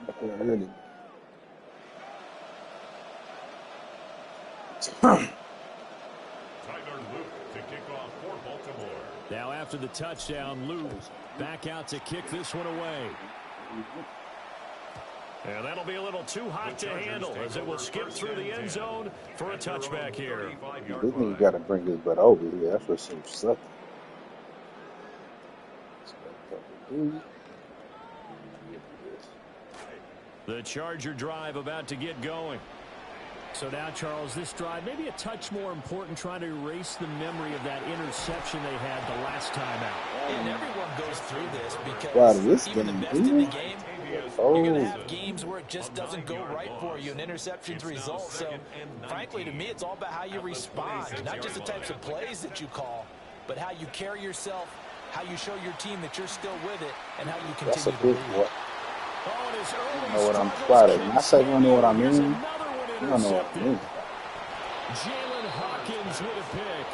Okay, really. Tyler Luke to kick off for Baltimore. Now after the touchdown, Luke back out to kick this one away. And that'll be a little too hot to handle as it will skip through the end zone for a touchback here. This nigga got to bring his butt over here. That's what seems sucky. The Charger drive about to get going. So now, Charles, this drive maybe a touch more important, trying to erase the memory of that interception they had the last time out. And everyone goes through this because even the best in the game, you're going to have games where it just doesn't go right for you, and interceptions result. So, frankly, to me, it's all about how you respond, not just the types of plays that you call, but how you carry yourself, how you show your team that you're still with it, and how you continue to lead. You know what I'm spotting. When I say you don't know what I mean, you don't know what I mean. Jalen Hawkins with a pick.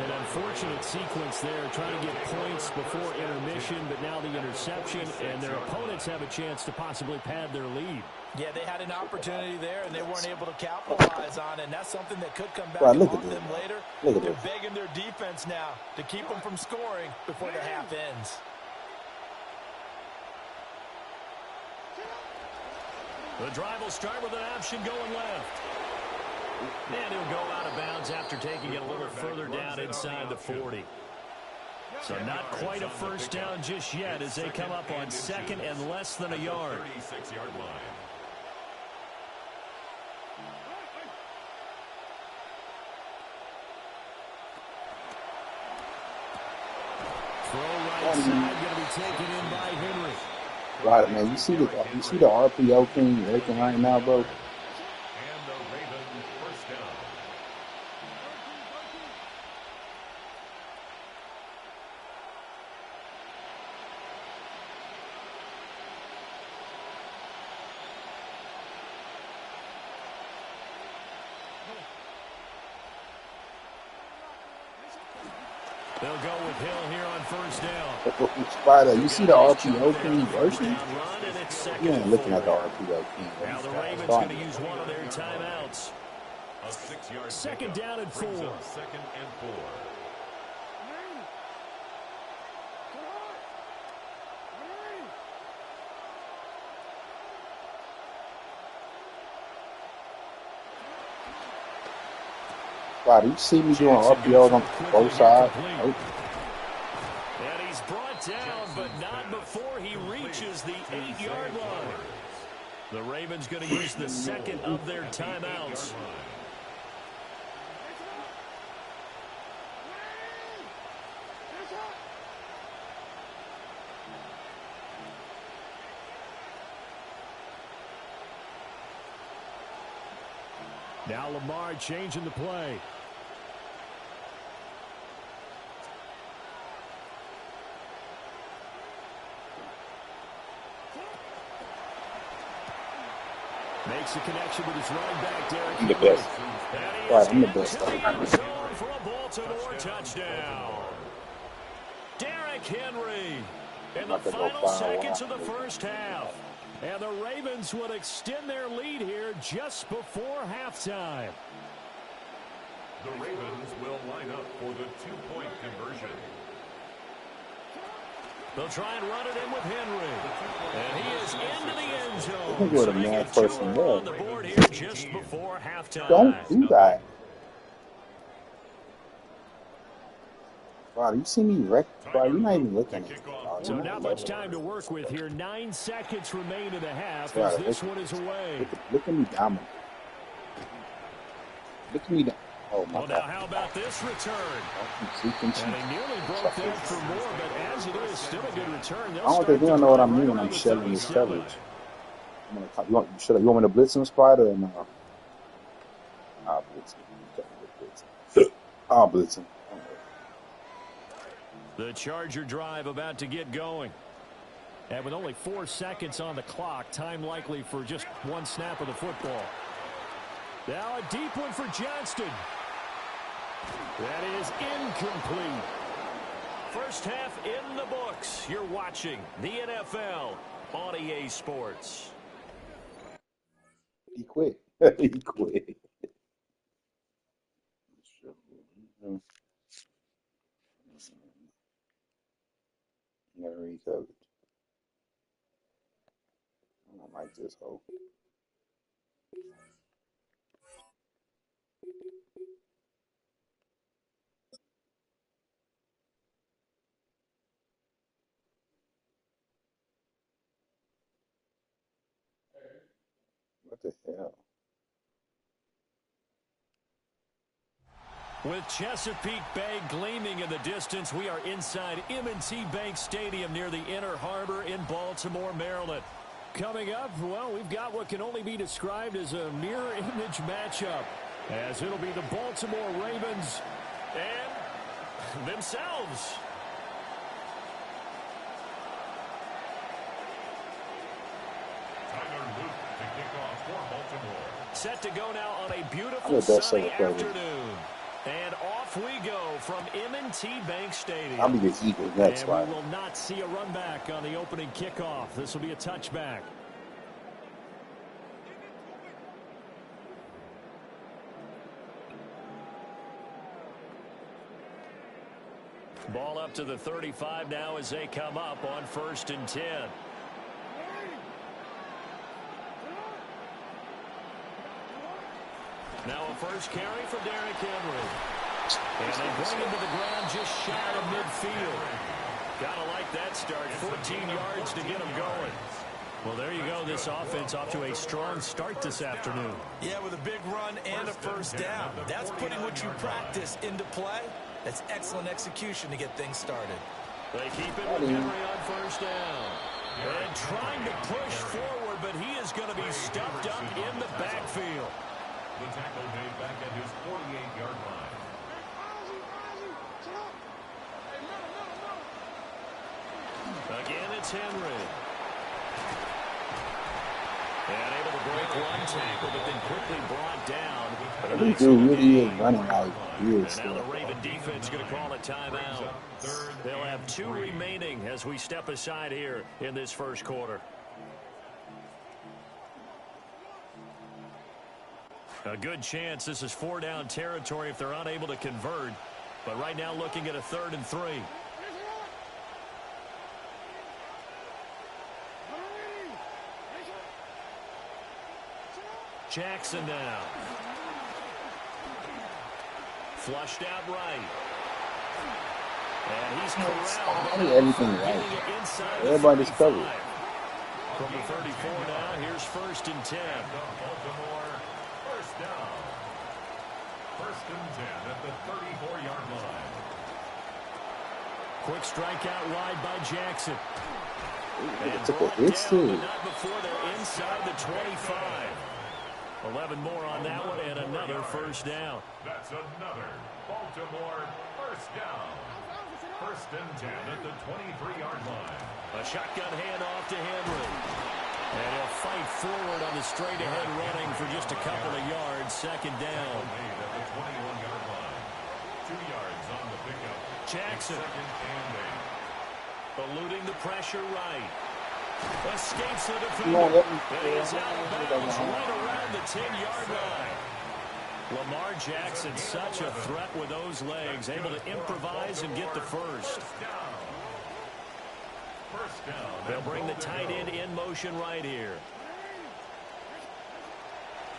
An unfortunate sequence there, trying to get points before intermission, but now the interception, and their opponents have a chance to possibly pad their lead. Yeah, they had an opportunity there, and they weren't able to capitalize on it, and that's something that could come back and haunt them later. They're begging their defense now to keep them from scoring before the half ends. The drive will start with an option going left. And he'll go out of bounds after taking it a little further down inside the 40. So not quite a first down just yet as they come up on second and less than a yard. 36-yard line. Throw right side, going to be taken in by Henry. Right, man. You see the RPO king working right now, bro. And the Ravens first down. They'll go with Hill here on first down. Spider, you see the RPO king version? You ain't looking at the RPO king. Now the Ravens going to use one of their timeouts. A 6-yard Second down and 4. Second and 4. Wow, you see me doing RPOs on both sides? Nope. And he's brought down, but not before he reaches the 8-yard line. The Ravens going to use the second of their timeouts. Now Lamar changing the play. Makes a connection with his running back, Derek. I'm the best. Right, I'm the best. For a Baltimore touchdown. Derrick Henry in the final seconds of the first half. And the Ravens would extend their lead here just before halftime. The Ravens will line up for the two-point conversion. They'll try and run it in with Henry. And he is into the end zone. I think we're the man first and on the board here just before halftime. Don't do that. Wow, you see me wreck? Bro, you're not even looking at it. So not much time to work with here. 9 seconds remain in the half as this one is away. Look at me down. Look at me down. Oh, my God. Now how about this return? And he nearly broke that for more, but as it is, still a good return. I don't think they don't know what I'm doing when I'm shelling this coverage. You want me to blitz him, Spider, or no? I'll blitz him. I'll blitz him. The Charger drive about to get going. And with only 4 seconds on the clock, time likely for just one snap of the football. Now a deep one for Johnston. That is incomplete. First half in the books. You're watching the NFL on EA Sports. He quit. He quit. Never recovered. I don't like this hole. What the hell? With Chesapeake Bay gleaming in the distance, we are inside M&T Bank Stadium near the Inner Harbor in Baltimore, Maryland. Coming up, well, we've got what can only be described as a mirror image matchup, as it'll be the Baltimore Ravens and themselves. Tyler Luke to kick off for Baltimore. Set to go now on a beautiful sunny afternoon. Player. And off we go from M&T Bank Stadium. I'll be the Eagles next one. We will not see a run back on the opening kickoff. This will be a touchback. Ball up to the 35 now as they come up on 1st and 10. Now a first carry for Derrick Henry. And they bring him to the ground just shy of midfield. Gotta like that start. 14 yards to get him going. Well, there you go. This offense off to a strong start this afternoon. Yeah, with a big run and a first down. That's putting what you practice into play. That's excellent execution to get things started. They keep it with Henry on first down. And trying to push forward, but he is going to be stuffed up in the backfield. The tackle made back at his 48-yard line. Again, it's Henry. And able to break one tackle, but then quickly brought down. This dude really is running like years. And now the Raven defense is going to call a timeout. They'll have 2 remaining as we step aside here in this first quarter. A good chance this is 4-down territory if they're unable to convert. But right now looking at a 3rd and 3. Jackson now. Flushed out right. And he's corralled. Everything right. Everybody's covered. From the 34 now, here's 1st and 10. Baltimore, first down. 1st and 10 at the 34-yard line. Quick strike out wide by Jackson. It took a hit too. Not before they're inside the 25. 11 more on that one and another first down. That's another Baltimore first down. 1st and 10 at the 23-yard line. A shotgun handoff to Henry. And he'll fight forward on the straight-ahead running for just a couple of yards. 2nd down. Made at the 21-yard line. 2 yards on the pickup. Jackson. 2nd and 8. Eluding the pressure right. Escapes the defender. And he's out of bounds right around the 10-yard line. Lamar Jackson, such a threat with those legs, able to improvise and get the first. First down. They'll bring the tight end in motion right here.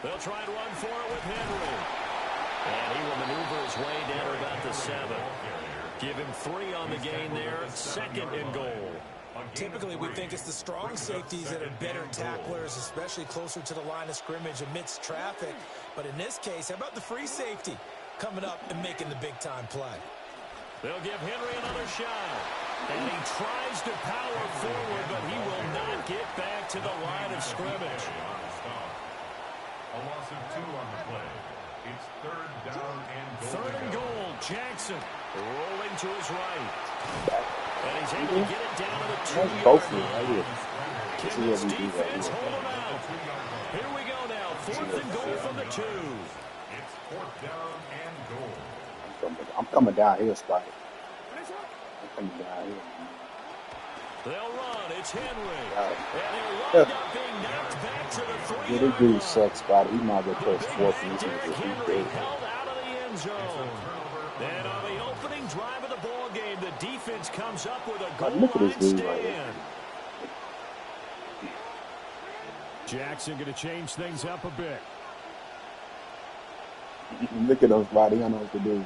They'll try and run for it with Henry. And he will maneuver his way down to about the 7. Give him 3 on the gain there. 2nd and goal. Typically, we think it's the strong safeties that are better tacklers, especially closer to the line of scrimmage amidst traffic. But in this case, how about the free safety coming up and making the big-time play? They'll give Henry another shot. And he tries to power forward, but he will not get back to the line of scrimmage. A loss of 2 on the play. It's 3rd down and goal. 3rd and goal. Jackson rolling to his right. And he's able to get it down to the 2-yard line. Kidman's defense hold him out. Here we go now. 4th and goal from the 2. It's 4th down and goal. I'm coming down here, Spike. I'm coming down here. They'll run. It's Henry. And Yeah. he'll wind up being knocked back to the 3-yard This dude line. sucks, Spotty. He might go The press big fourth man, and Derrick he's Henry, dead. held out of the end zone. And on the opening drive of the ball game, the defense comes up with a goal Look at this line dude right here. stand. Jackson going to change things up a bit. Look at those body. I know what to do.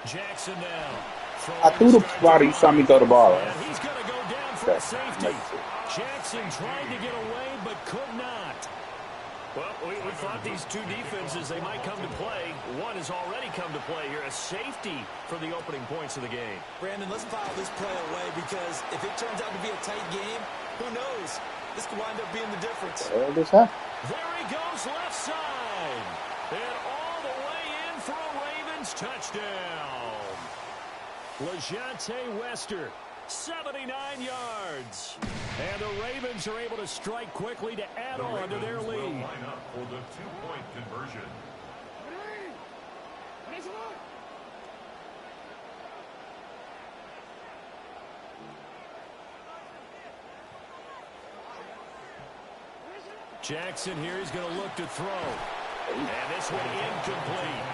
Jackson now. I threw the body. You saw me throw the ball. Right? And he's going to go down for a safety. Jackson tried to get away, but could not. Well, we thought these two defenses, they might come to play. One has already come to play here, a safety for the opening points of the game. Brandon, let's file this play away because if it turns out to be a tight game, who knows? This could wind up being the difference. This happened. There he goes left side. And all the way in for a Ravens touchdown. LeJontay Wester, 79 yards. And the Ravens are able to strike quickly to add on to their lead. Line up for the two-point conversion. Jackson here, he's going to look to throw. And this one incomplete.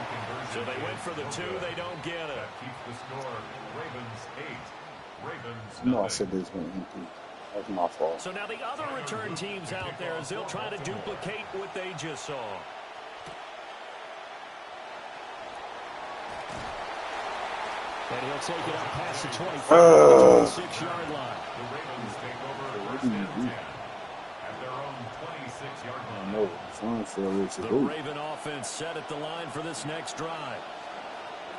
So they went for the two, they don't get it. That keeps the score. Ravens 8. Ravens No, I nothing. said this went empty. That's my fault. So now the other return teams out there, as they'll try to duplicate what they just saw. And he'll take it up past the 26-yard line. The Ravens take over first and 10 at their own 26-yard line. No, fun for a The Raven offense set at the line for this next drive.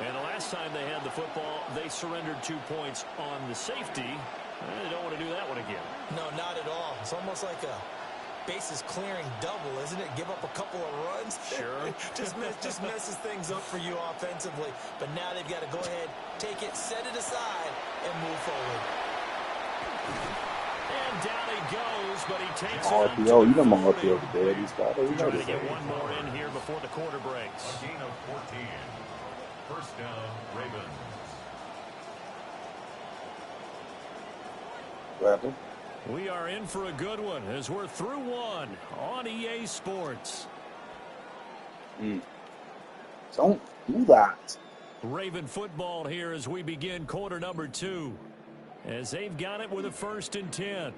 And the last time they had the football, they surrendered 2 points on the safety. They don't want to do that one again. No, not at all. It's almost like a bases clearing double, isn't it? Give up a couple of runs. Sure. just messes things up for you offensively. But now they've got to go ahead, take it, set it aside, and move forward. And down he goes, but he takes it. RPO, you know my RPO today. He's got it. Trying to get one more in here before the quarter breaks. A gain of 14. First down, Ravens. What happened? We are in for a good one as we're through one on EA Sports. Don't do that. Raven football here as we begin quarter number 2. As they've got it with a 1st and 10.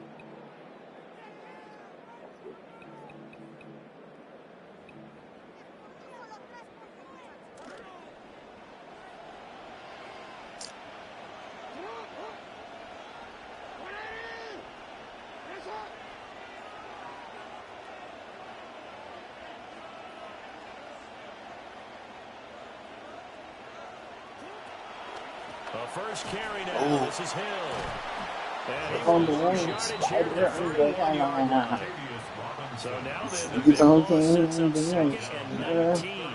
A first carry now. This is Hill. And he On the will wings. shot it here at the 31-yard line. So now the You get on ball sets up the 2nd wings. and Yeah. 19.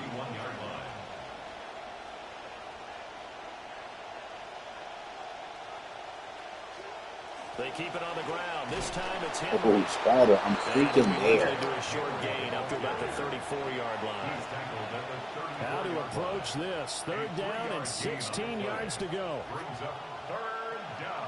They keep it on the ground. This time it's Henry. Holy spider, I'm freaking there. They do a short gain up to about the 34-yard line. How to approach this? 3rd down and 16 yards to go. Brings up 3rd down.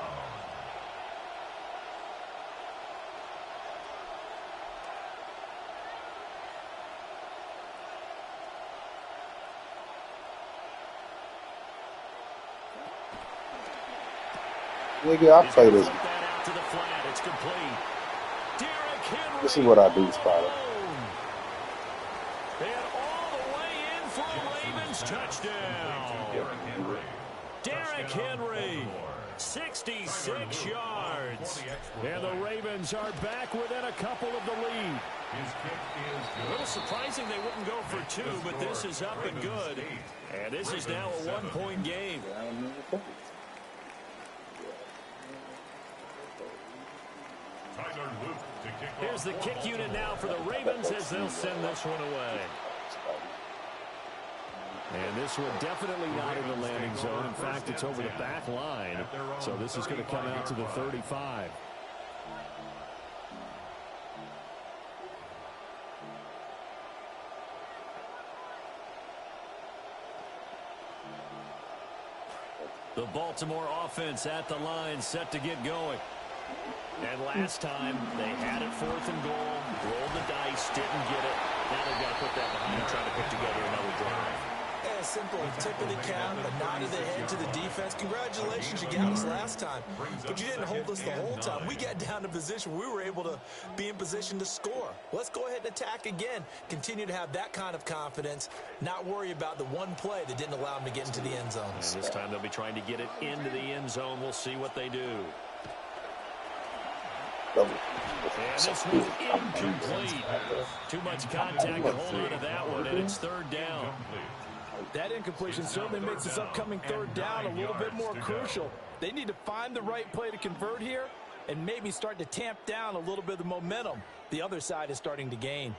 Nigga, I play this. Flip that out to the flat. It's complete. Derrick Henry. This is what I do, Spider. And all the way in for a Ravens touchdown. Derrick Henry, 66 yards. And the Ravens are back within a couple of the lead. His kick is A good. little surprising they wouldn't go for 2, but this is up and good. And this is now a 1-point game. Tyler Luke to kick off. Here's the kick unit now for the Ravens as they'll send this one away. And this one definitely not in the landing zone. In fact, it's over the back line. So this is going to come out to the 35. The Baltimore offense at the line, set to get going. And last time, they had it 4th and goal, rolled the dice, didn't get it. Now they've got to put that behind and try to put together another drive. Yeah, simple. Tip of the cap, a nod of the head to the defense. Congratulations, you got us last time. But you didn't hold us the whole time. We got down to position. We were able to be in position to score. Let's go ahead and attack again. Continue to have that kind of confidence. Not worry about the one play that didn't allow them to get into the end zone. And this time they'll be trying to get it into the end zone. We'll see what they do. And this one incomplete. Too much contact to hold on to that one, and it's 3rd down. That incompletion certainly makes this upcoming 3rd down a little bit more crucial. They need to find the right play to convert here and maybe start to tamp down a little bit of the momentum the other side is starting to gain.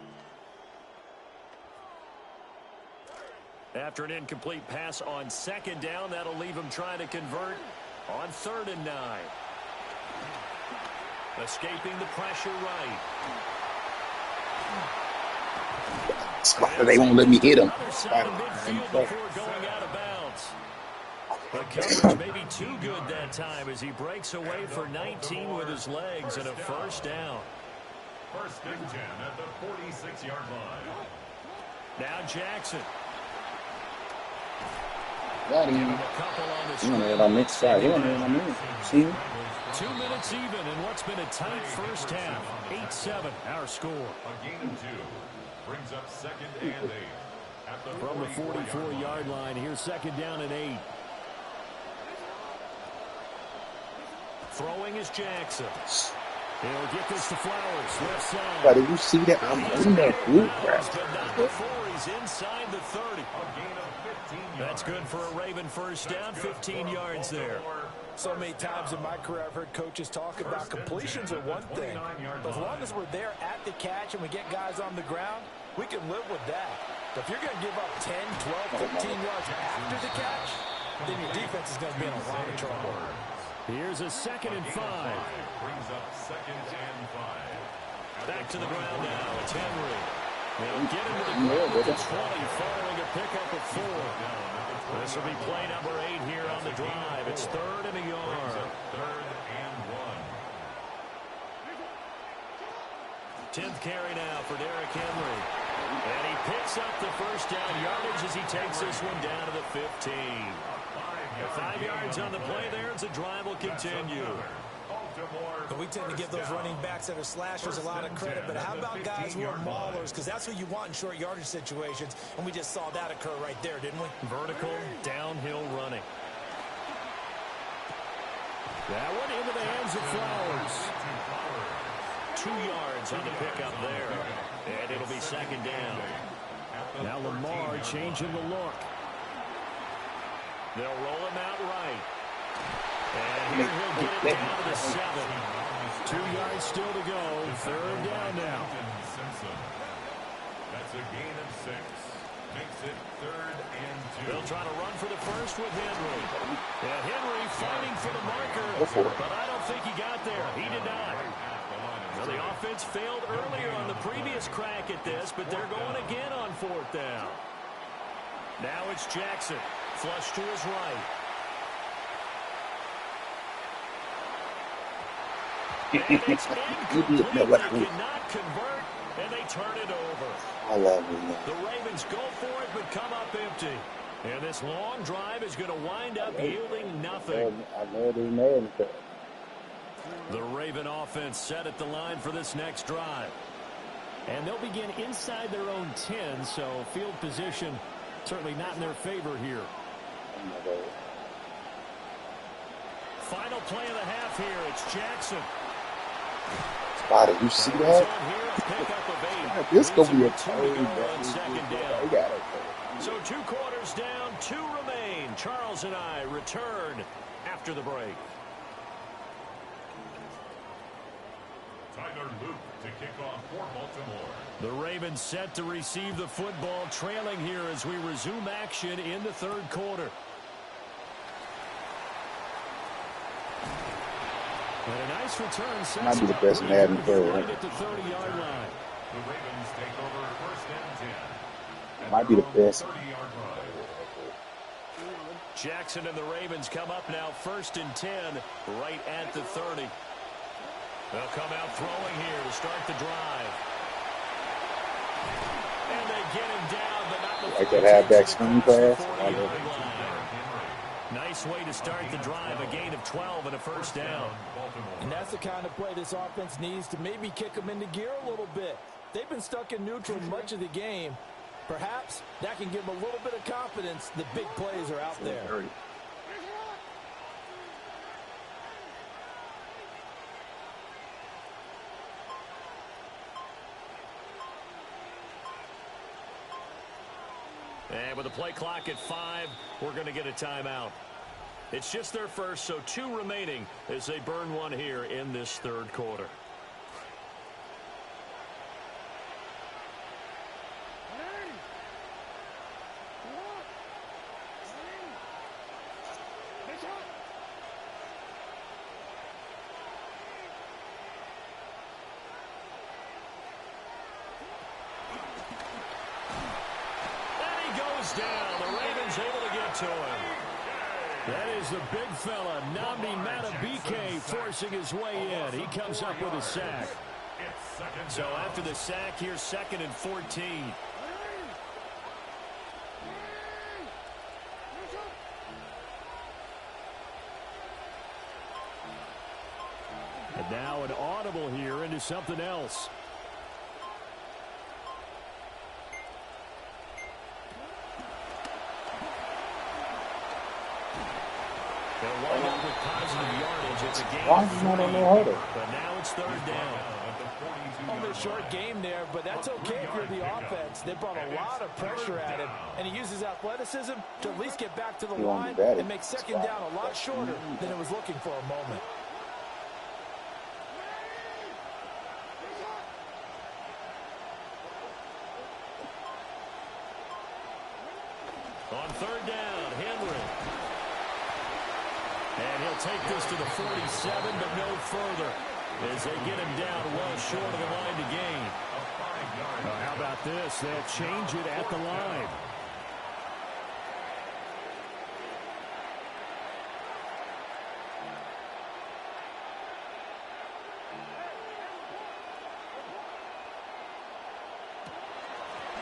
After an incomplete pass on 2nd down, that'll leave them trying to convert on 3rd and 9. Escaping the pressure right. Spider, they won't let me hit him. Before going out of bounds. The coverage may be too good that time as he breaks away for 19 with his legs and a 1st down. 1st and 10 at the 46-yard line. Now Jackson. Got him. On mixed side. See him? 2 minutes even in what's been a tight first half. 8-7, our score. A gain of 2 brings up 2nd and 8. At the From the 44-yard line, here's 2nd down and 8. Throwing is Jackson. He'll get this to Flowers, left side. But did you see that? I'm in that group, bro. He's inside the 30. That's good for a Raven 1st down, 15 yards there. So many times in my career I've heard coaches talk about completions are one thing. But as long as we're there at the catch and we get guys on the ground, we can live with that. But if you're going to give up 10, 12, 15 yards after the catch, then your defense is going to be in a lot of trouble. Here's a 2nd and 5. Brings up 2nd and 5. Back to the ground now. It's Henry. They'll get him to the ground at the 20, following a pickup of 4. This will be play number 8 here on the drive. It's 3rd and a yard. 3rd and 1. 10th carry now for Derrick Henry. And he picks up the 1st down yardage as he takes this one down to the 15. 5 yards on the play there as the drive will continue. And we tend to give those running backs that are slashers a lot of credit, but how about guys who are maulers? Because that's what you want in short yardage situations, and we just saw that occur right there, didn't we? Vertical, downhill running. That one into the hands of Flowers. 2 yards on the pickup there, and it'll be 2nd down. Now Lamar changing the look. They'll roll him out right. And here he'll get it down to the 7. 2 yards still to go. 3rd down now. That's a gain of 6. Makes it 3rd and 2. They'll try to run for the first with Henry. And Henry fighting for the marker. But I don't think he got there. He did not. Well, the offense failed earlier on the previous crack at this, but they're going again on 4th down. Now it's Jackson. Flush to his right. And it's incomplete. They cannot convert, and they turn it over. I love it. The Ravens go for it, but come up empty. And this long drive is going to wind up yielding nothing. I know they mad at that. The Raven offense set at the line for this next drive. And they'll begin inside their own 10, so field position certainly not in their favor here. Final play of the half here. It's Jackson. Spider, you see that? This gonna be a second down. So 2 quarters down, 2 remain. Charles and I return after the break. Tyler Luke to kick off for Baltimore. The Ravens set to receive the football, trailing here as we resume action in the third quarter. And a nice return. Might be the best Madden player. Right at the 30-yard line. The Ravens take over first and 10. Might be the best. 30-yard line. Jackson and the Ravens come up now first and 10 right at the 30. They'll come out throwing here to start the drive. And they get him down, but not like that halfback screen pass. Nice way to start the drive, a gain of 12 and a first down. And that's the kind of play this offense needs to maybe kick them into gear a little bit. They've been stuck in neutral much of the game. Perhaps that can give them a little bit of confidence that big plays are out there. And with the play clock at 5, we're going to get a timeout. It's just their first, so 2 remaining as they burn one here in this third quarter. Down. The Ravens able to get to him. That is the big fella, Nnamdi Madubuike, forcing his way in. He comes up with a sack. So after the sack, here's 2nd and 14. And now an audible here into something else. Why is he not on no huddle? But now it's 3rd down. Only a short game there, but that's okay if you're the offense. They brought a lot of pressure at him, and he uses athleticism to at least get back to the line and make 2nd down a lot shorter than it was looking for a moment. On 3rd down, Henry. And he'll take this to the 47, but no further as they get him down well short of the line to gain. How about this? They'll change it at the line.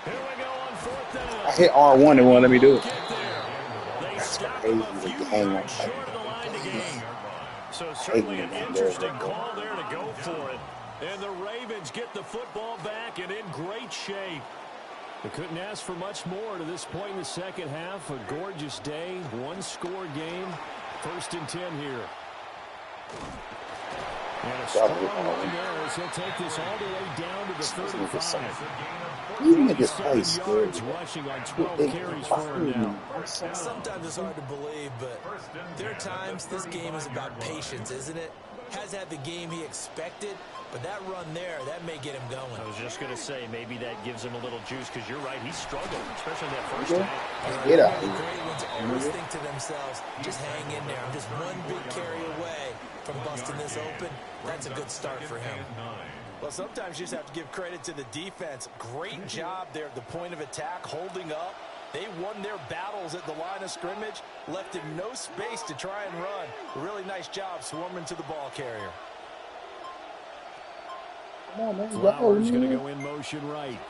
Here we go on 4th down. I hit R1 and won't let me do it. They stop him a few yards short of the line to gain. So certainly an interesting call there to go for it. And the Ravens get the football back and in great shape. They couldn't ask for much more to this point in the second half. A gorgeous day, 1-score game. 1st and 10 here. And a strong run there as he'll take this all the way down to the 35. Even if it's place, yards rushing on 12 carries for him now. Sometimes it's hard to believe, but there are times this game is about patience, isn't it? Has had the game he expected, but that run there, that may get him going. I was just going to say, maybe that gives him a little juice, because you're right, he struggled, especially that first half. Get out. The great ones always think to themselves, just hang in there. I'm just one big carry away from busting this open. That's a good start for him. Well, sometimes you just have to give credit to the defense. Great job there at the point of attack, holding up. They won their battles at the line of scrimmage, left him no space to try and run. A really nice job swarming to the ball carrier. Come on, man. Flowers going to go in motion right.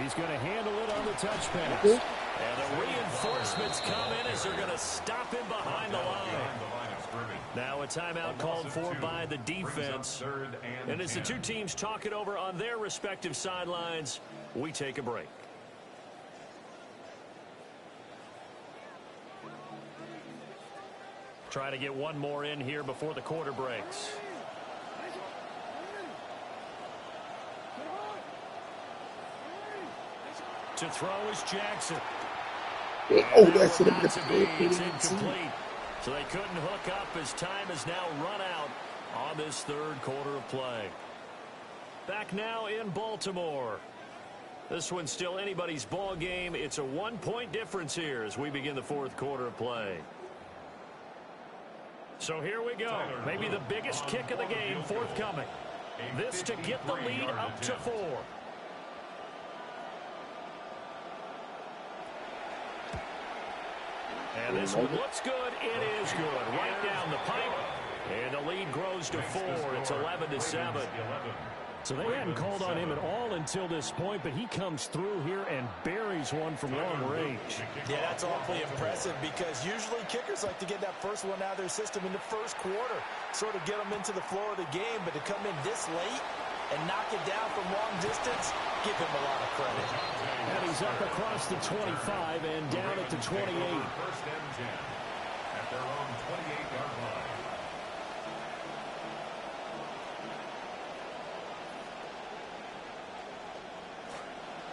He's going to handle it on the touch pass. And the reinforcements come in as they're going to stop him behind the line. Now a timeout called for by the defense. And as the two teams talk it over on their respective sidelines, we take a break. Try to get one more in here before the quarter breaks. To throw is Jackson. Oh, that should have been incomplete. So they couldn't hook up as time has now run out. on this third quarter of play. Back now in Baltimore. This one's still anybody's ball game. It's a 1-point difference here as we begin the fourth quarter of play. So here we go. Maybe the biggest kick of the game forthcoming. This to get the lead up to 4. And this one looks good. It is good. Right down the pipe. And the lead grows to 4. It's 11-7. So they hadn't called on him at all until this point, but he comes through here and buries one from long range. Yeah, that's awfully impressive because usually kickers like to get that first one out of their system in the first quarter, sort of get them into the flow of the game, but to come in this late and knock it down from long distance, give him a lot of credit. And he's up across the 25 and down at the 28. First and 10 at their own 28-yard line.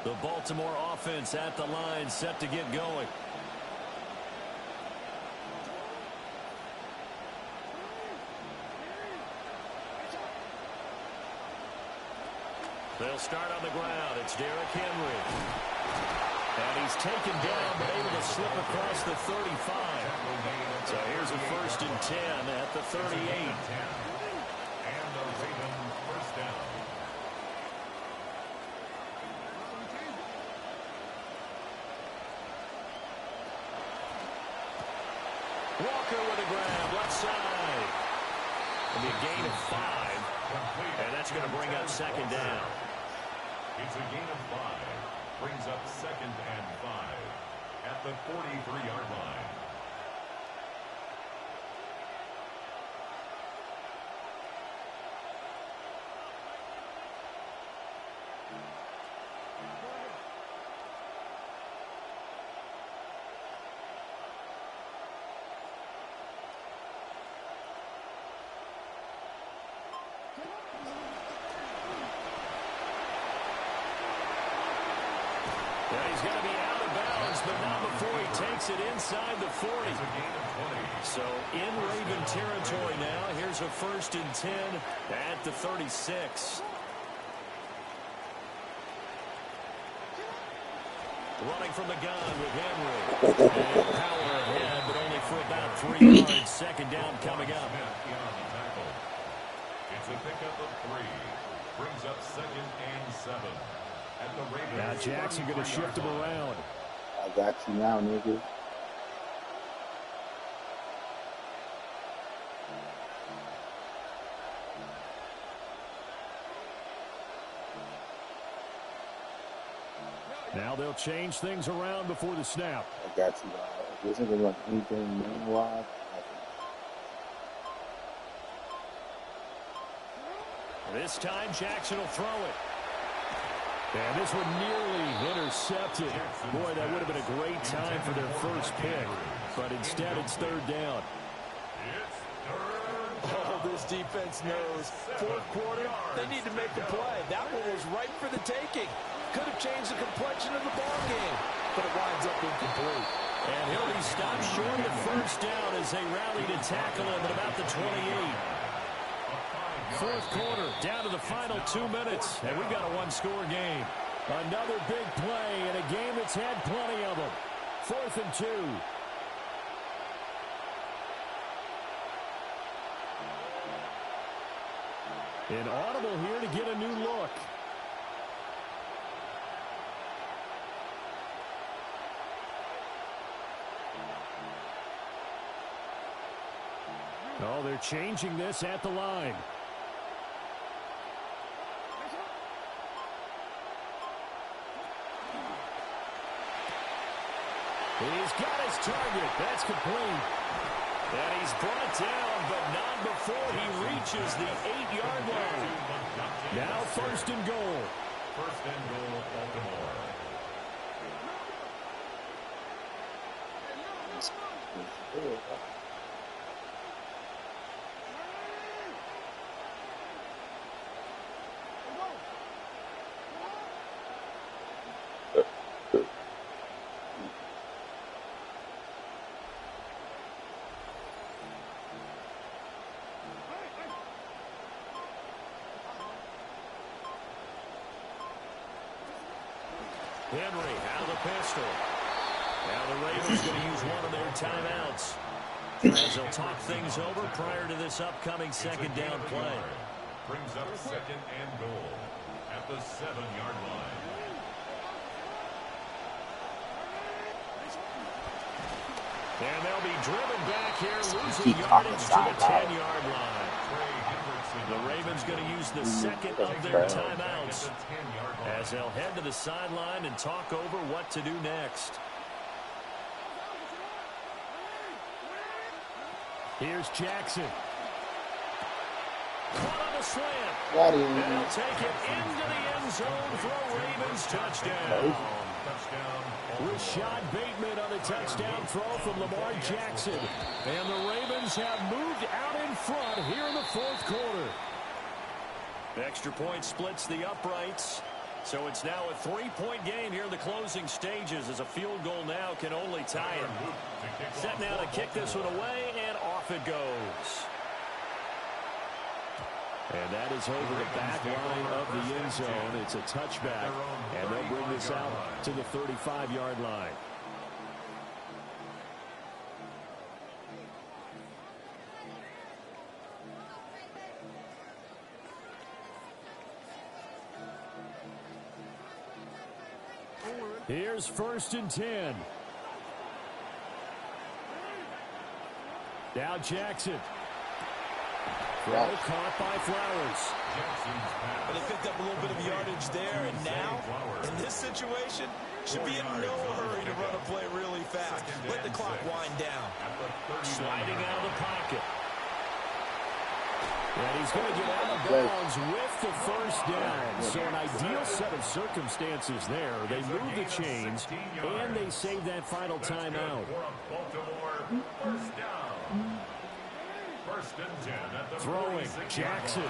The Baltimore offense at the line, set to get going. They'll start on the ground. It's Derrick Henry. And he's taken down, but able to slip across the 35. So here's a first and 10 at the 38. And the Ravens first down. Walker with a grab, left side. It'll be a gain of 5. And that's going to bring up second down. It's a gain of 5. Brings up second and 5 at the 43-yard line. He's going to be out of bounds, but not before he takes it inside the 40. So in Raven territory now. Here's a first and 10 at the 36. Running from the gun with Henry. And power ahead, but only for about 3 yards. Second down coming up. It's a pickup of 3. Brings up second and 7. Now Jackson going to shift him around. I got you now, nigga. Now they'll change things around before the snap. I got you. If this isn't like anything name-wise, This time Jackson will throw it. And this one nearly intercepted. Boy, that would have been a great time for their first pick. But instead, it's third down. Oh, this defense knows. Fourth quarter, they need to make a play. That one was right for the taking. Could have changed the complexion of the ball game, but it winds up incomplete. And he'll be stopped short of first down as they rally to tackle him at about the 28. Fourth quarter, down to the final 2 minutes, and we've got a one-score game. Another big play in a game that's had plenty of them. 4th and 2. Inaudible here to get a new look. Oh, they're changing this at the line. He's got his target. That's complete. And he's brought down, but not before he reaches the 8-yard line. Now 1st and goal. 1st and goal, Baltimore. Henry out of the pistol. Now the Ravens going to use one of their timeouts as they'll talk things over prior to this upcoming second down play. Brings up second and goal at the 7-yard line. And they'll be driven back here, losing yardage to the 10-yard line. The Ravens going to use the second of their timeouts as they'll head to the sideline and talk over what to do next. Here's Jackson. Caught on the slant. And he'll take it into the end zone for a Ravens touchdown. Rashad Bateman on the touchdown throw from Lamar Jackson. And the Ravens have moved out in front here in the fourth quarter. Extra point splits the uprights. So it's now a 3-point game here in the closing stages as a field goal now can only tie it. Set now to kick this one away, and off it goes. And that is over the back line of the end zone. It's a touchback, and they'll bring this out to the 35-yard line. Here's 1st and 10. Now Jackson. Throw caught by Flowers. But they picked up a little bit of yardage there, and now, in this situation, should be in no hurry to run a play really fast. Let the clock wind down. Sliding out of the pocket. And he's going to get out of bounds with the first down. So an ideal set of circumstances there. They move the chains, and they save that final timeout. Throwing, Jackson.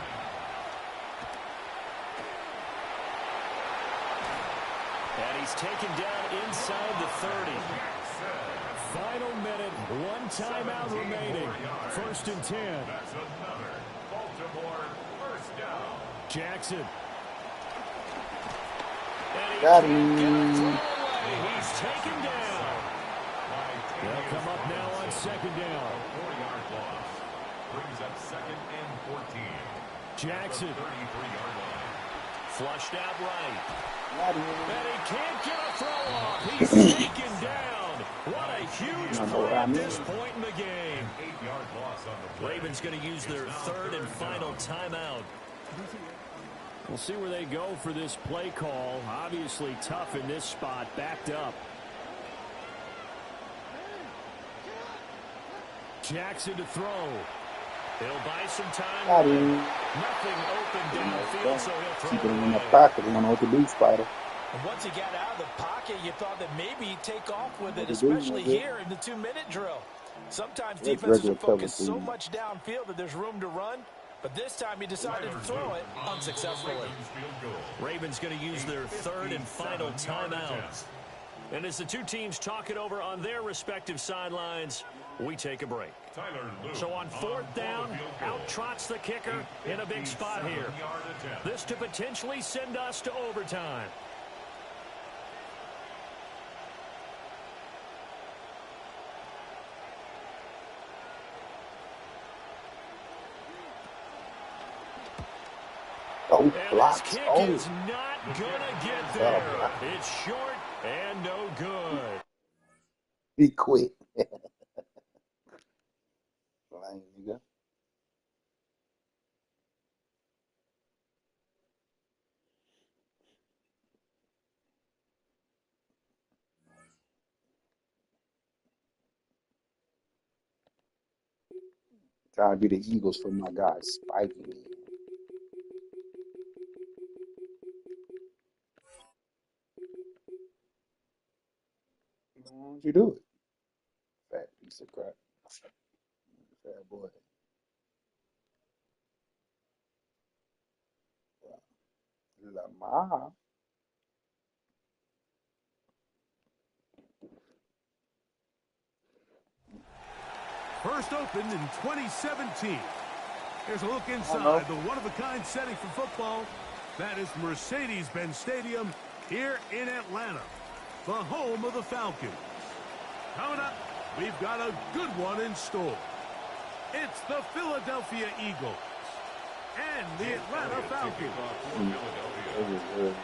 And he's taken down inside the 30. Final minute, one timeout remaining. 1st and 10. That's another Baltimore first down. Jackson. Got him. He's taken down. They'll come up now on 2nd down. 4-yard loss. Brings up 2nd and 14. Jackson. 33-yard line. Flushed out right. Got him. And he can't get a throw off. He's taken down. What a huge play at this point in the game. 8-yard loss on the play. Ravens going to use their 3rd and final timeout. We'll see where they go for this play call. Obviously tough in this spot, backed up. Jackson to throw. He'll buy some time. Nothing open downfield, so he'll throw. Keep it in the pocket. You don't know what to do, Spider. And once he got out of the pocket, you thought that maybe he'd take off with it, especially here in the 2-minute drill. Sometimes defenses are focused so much downfield that there's room to run, but this time he decided to throw it unsuccessfully. Ravens going to use their 3rd and final timeout. And as the two teams talk it over on their respective sidelines, we take a break. So on 4th down, out trots the kicker in a big spot here. This to potentially send us to overtime. Oh, blocks. This kick Oh. is not gonna get there. It's short and no good. Be quick. Lame nigga. Trying to be the Eagles for my guy, Spikey. Why don't you do it? Fat piece of crap. Fat boy. Lamar. First opened in 2017. Here's a look inside the one-of-a-kind setting for football. That is Mercedes-Benz Stadium here in Atlanta, the home of the Falcons. Coming up, we've got a good one in store. It's the Philadelphia Eagles and the Atlanta Falcons.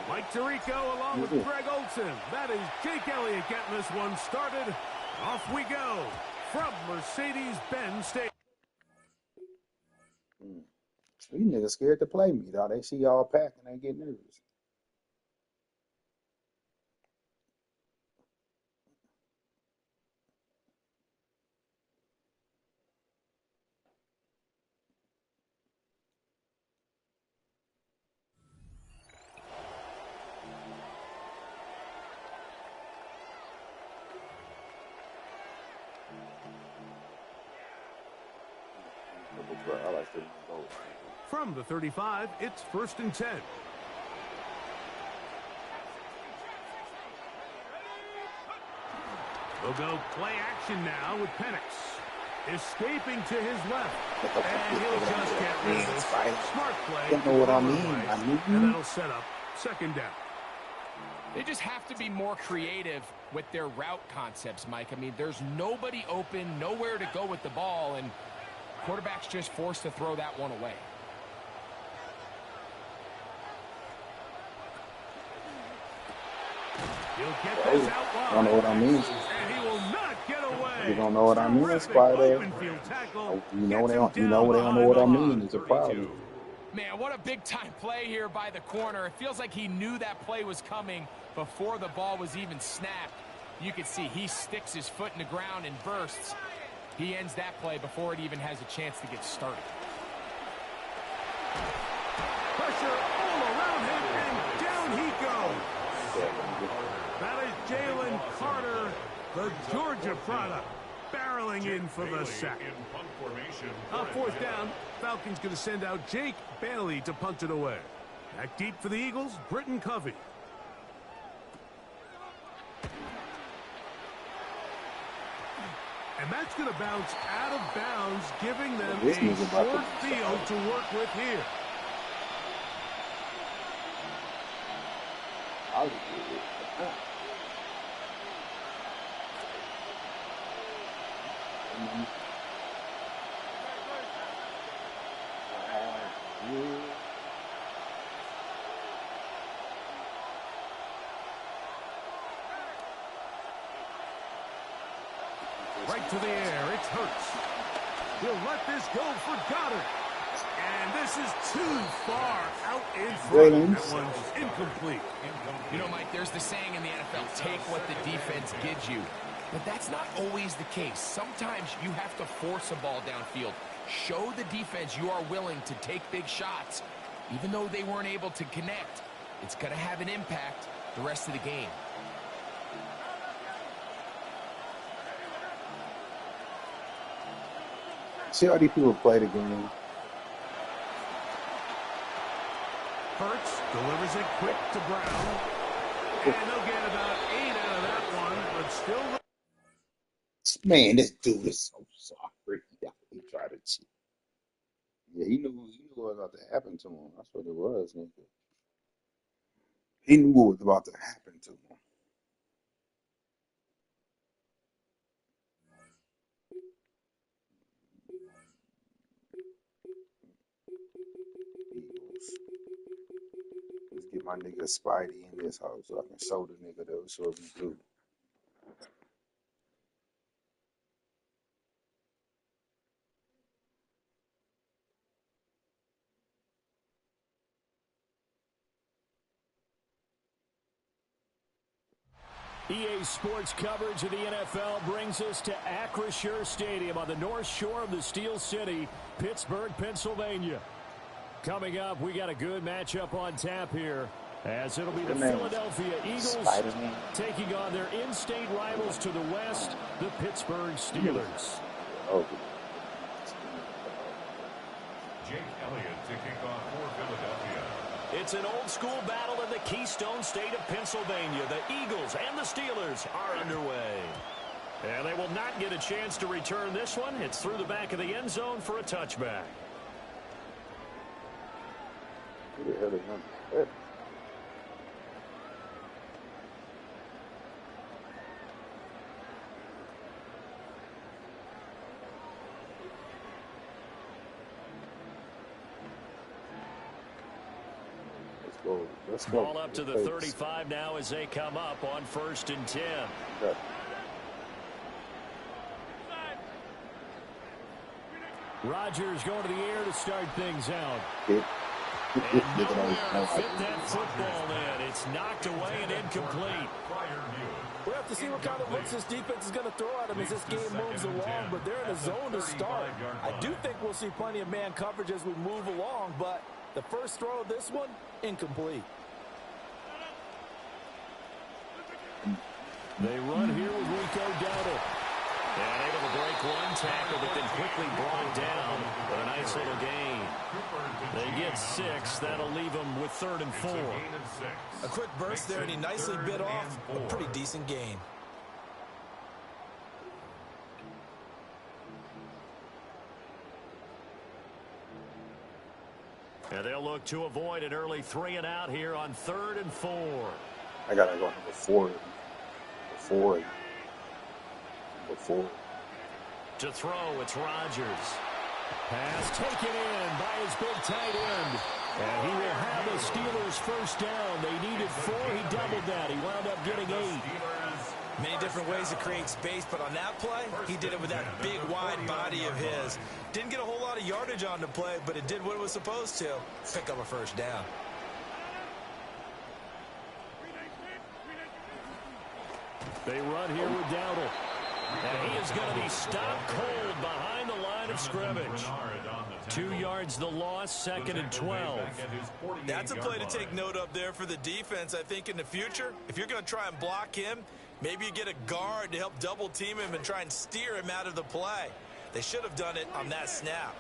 Mike Tirico along with Greg Olsen. That is Jake Elliott getting this one started. Off we go from Mercedes-Benz Stadium. These niggas scared to play me, dog. They see y'all pack and they get nervous. I like to go. From the 35, it's 1st and 10. We'll go play action now with Penix. Escaping to his left. And he'll just get rid of it. Smart play. Don't know what I mean. And that'll set up 2nd down. They just have to be more creative with their route concepts, Mike. I mean, there's nobody open, nowhere to go with the ball, and quarterback's just forced to throw that one away. He'll get this out wide. Don't know what I mean. And he will not get away. You don't know what I mean, Spider. You know they don't know what I mean. It's a problem. Man, what a big-time play here by the corner. It feels like he knew that play was coming before the ball was even snapped. You can see he sticks his foot in the ground and bursts. He ends that play before it even has a chance to get started. Pressure all around him, and down he goes. That is Jalen Carter, the Georgia product, barreling in for the sack. On 4th down, Falcons going to send out Jake Bailey to punt it away. Back deep for the Eagles, Britton Covey. And that's going to bounce out of bounds, giving them a short field to work with here. Right to the air, it's Hurts. He'll let this go for Goddard. And this is too far out in front. That one's incomplete. You know, Mike, there's the saying in the NFL, take what the defense gives you. But that's not always the case. Sometimes you have to force a ball downfield. Show the defense you are willing to take big shots. Even though they weren't able to connect, it's going to have an impact the rest of the game. See how these people play the game. Hurts delivers it quick to Brown. And they'll get about 8 out of that one, but still... Man, this dude is so sorry. He tried to cheat. Yeah, he knew what was about to happen to him. That's what it was, nigga. He knew what was about to happen to him. Let's get my nigga Spidey in this house so I can show the nigga that was what we do. EA Sports coverage of the NFL brings us to Acrisure Stadium on the north shore of the Steel City, Pittsburgh, Pennsylvania. Coming up, we got a good matchup on tap here, as it'll be the Philadelphia Eagles taking on their in-state rivals to the west, the Pittsburgh Steelers. Jake Elliott to kick off for Philadelphia. It's an old-school battle in the Keystone State of Pennsylvania. The Eagles and the Steelers are underway. And they will not get a chance to return this one. It's through the back of the end zone for a touchback. go. Let's go. Ball up to the 35 now as they come up on 1st and 10. Okay. Rodgers going to the air to start things out. Hit. And nowhere fit that football in. It's knocked away and incomplete. We'll have to see what kind of looks this defense is going to throw at them as this game moves along, but they're in a zone to start. I do think we'll see plenty of man coverage as we move along, but the first throw of this one, incomplete. They run here with Rico Dowdle. And able to break one tackle, but then quickly brought down with a nice little gain. They get 6. That'll leave them with 3rd and 4. A quick burst there, and he nicely bit off a pretty decent gain. And they'll look to avoid an early 3 and out here on 3rd and 4. I gotta go number 4. Before. To throw, it's Rodgers. Pass taken in by his big tight end. And he will have the Steelers first down. They needed 4. He doubled that. He wound up getting 8. Many different ways to create space, but on that play, he did it with that big, wide body of his. Didn't get a whole lot of yardage on the play, but it did what it was supposed to. Pick up a first down. They run here with Dowdle. And he is going to be stopped cold behind the line of scrimmage. 2 yards the loss, 2nd and 12. That's a play to take note of there for the defense. I think in the future, if you're going to try and block him, maybe you get a guard to help double team him and try and steer him out of the play. They should have done it on that snap.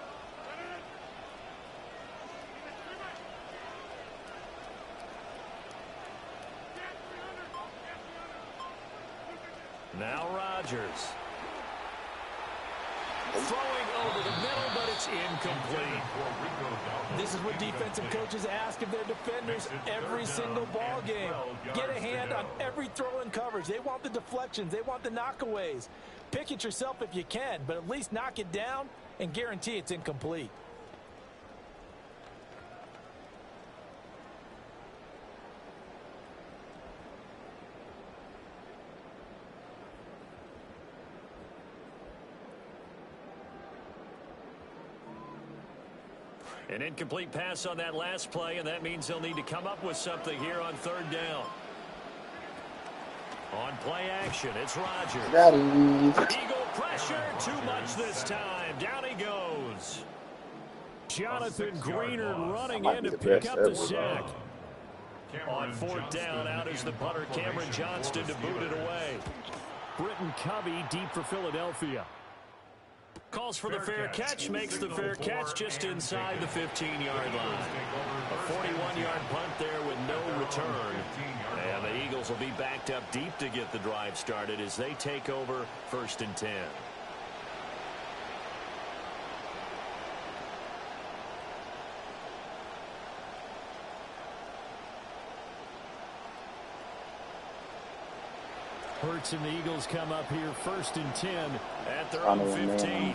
Now Rodgers. Throwing over the middle, but it's incomplete. This is what defensive coaches ask of their defenders every single ball game. Get a hand on every throw in coverage. They want the deflections. They want the knockaways. Pick it yourself if you can, but at least knock it down and guarantee it's incomplete. An incomplete pass on that last play, and that means they'll need to come up with something here on 3rd down. On play action, it's Rodgers. Eagle pressure, too much this time. Down he goes. Jonathan Greenard running in to pick up the sack. On 4th down, out is the punter, Cameron Johnston, to boot it away. Britton Covey deep for Philadelphia. Calls for the fair catch, makes the fair catch just inside the 15-yard line. A 41-yard punt there with no return. And the Eagles will be backed up deep to get the drive started as they take over 1st and 10. Hurts and the Eagles come up here 1st and 10 at their own 15.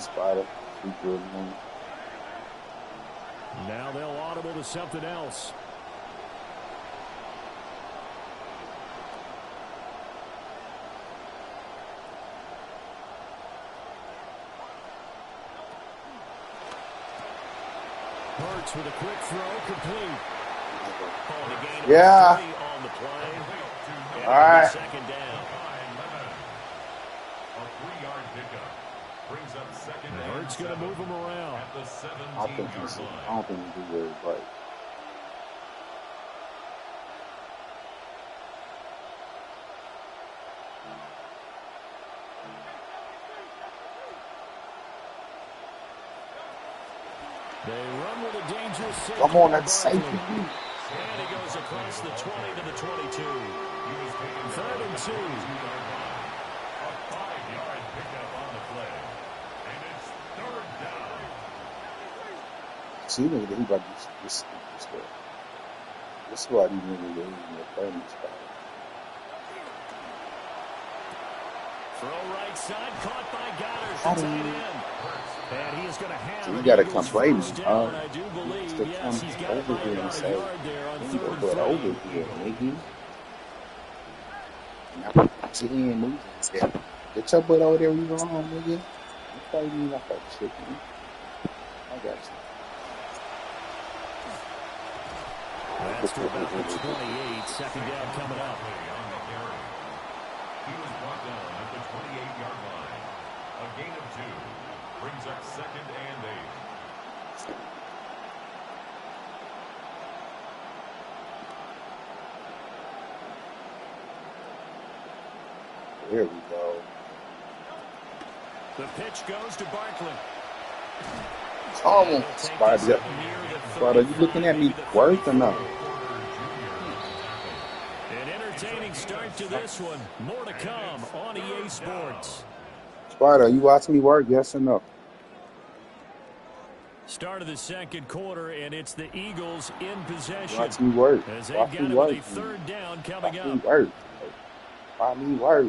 Now they'll audible to something else. Hurts with a quick throw, complete. Yeah. On the play. All right. 2nd down. Hurts going to move him around. I don't think he's very right. They run with a dangerous safety. Come on, that's safety. And he goes across the 20 to the 22. 3rd and 2. A 5-yard pickup on the play. And it's 3rd down. See, nigga, he got this way. This is why these niggas are in the playing spot. Throw right side, caught by Goddard, the tight end. And he is going to have so you got to come play me. I do believe, To yes, come he's got over it here and about a say, yard there on "You 3rd and go 3. over here, nigga." And I put your end moving and say, "Get your butt over there where you belong, nigga." You play me like that shit, man. I got you. That's to about the 28. Second down coming up. He was brought down at the 28-yard line. A gain of 2 brings up 2nd and 8. There we go. The pitch goes to Barkley. Oh, Spider. Spider, you looking at me worse or not? An entertaining start to this one. More to come on EA Sports. Spider, you watching me work? Yes or no? Start of the second quarter, and it's the Eagles in possession. Watch me work. As they've Watch got me it work. with a 3rd down coming Watch up. me work. Watch me work.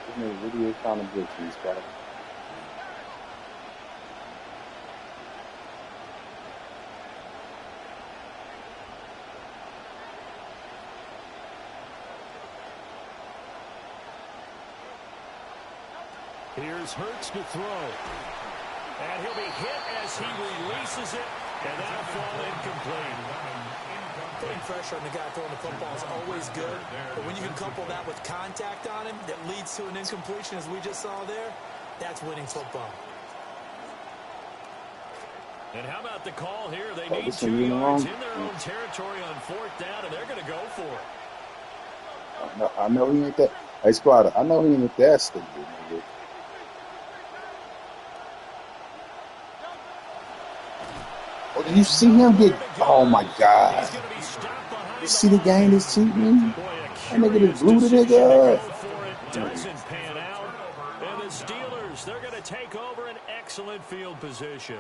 This nigga really is trying to blitz me, Spider. Here's Hurts to throw. And he'll be hit as he releases it, and that'll fall incomplete. Putting pressure on the guy throwing the football is always good, but when you can couple that with contact on him that leads to an incompletion, as we just saw there, that's winning football. And how about the call here? They Oh, need this 2 thing yards wrong. in their own territory on 4th down, and they're going to go for it. I know he ain't that. Hey, Spider, I know he ain't that stupid, nigga. Oh, did you see him get? Oh my God! He's going to be stopped behind You see the game that's cheating? Boy, a That nigga curious just blew the decision to nigga go up. for it. Doesn't pan out. And the Steelers, they're going to take over an excellent field position.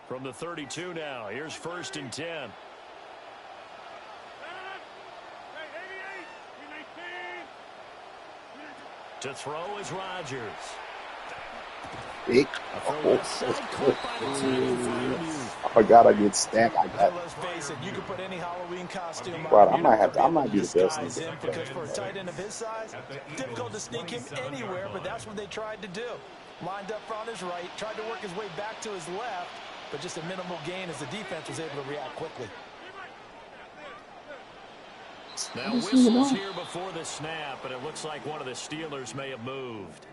From the 32 now, here's 1st and 10. To throw is Rodgers. Big. I forgot I get stacked. I got. Let's face it, you can put any Halloween costume on. Well, I might be the best disguise him nigga. because for a tight end of his size, difficult to sneak him anywhere, but that's what they tried to do. Lined up on his right, tried to work his way back to his left, but just a minimal gain as the defense was able to react quickly. Now whistles here before the snap, and it looks like one of the Steelers may have moved.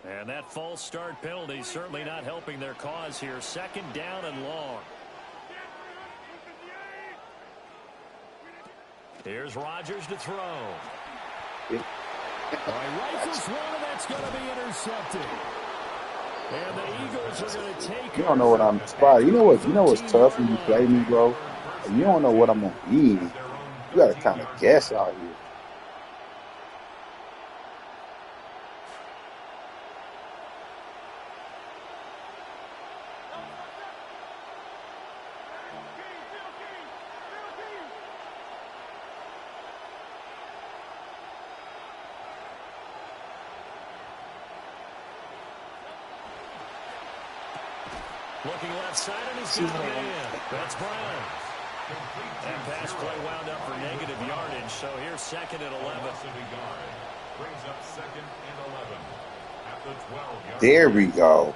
And that false start penalty certainly not helping their cause here. 2nd down and long. Here's Rodgers to throw. Rifles one, and that's going to be intercepted. And the Eagles are going to take. You don't know what I'm. Spider, you know what's tough when you play me, bro. You don't know what I'm gonna be. You gotta kind of guess out here. Looking left side, and he's got it in. That's Brown. That pass play wound up for negative yardage, so here's 2nd and 11. Brings up 2nd and 11 at the 12-yard. There we go.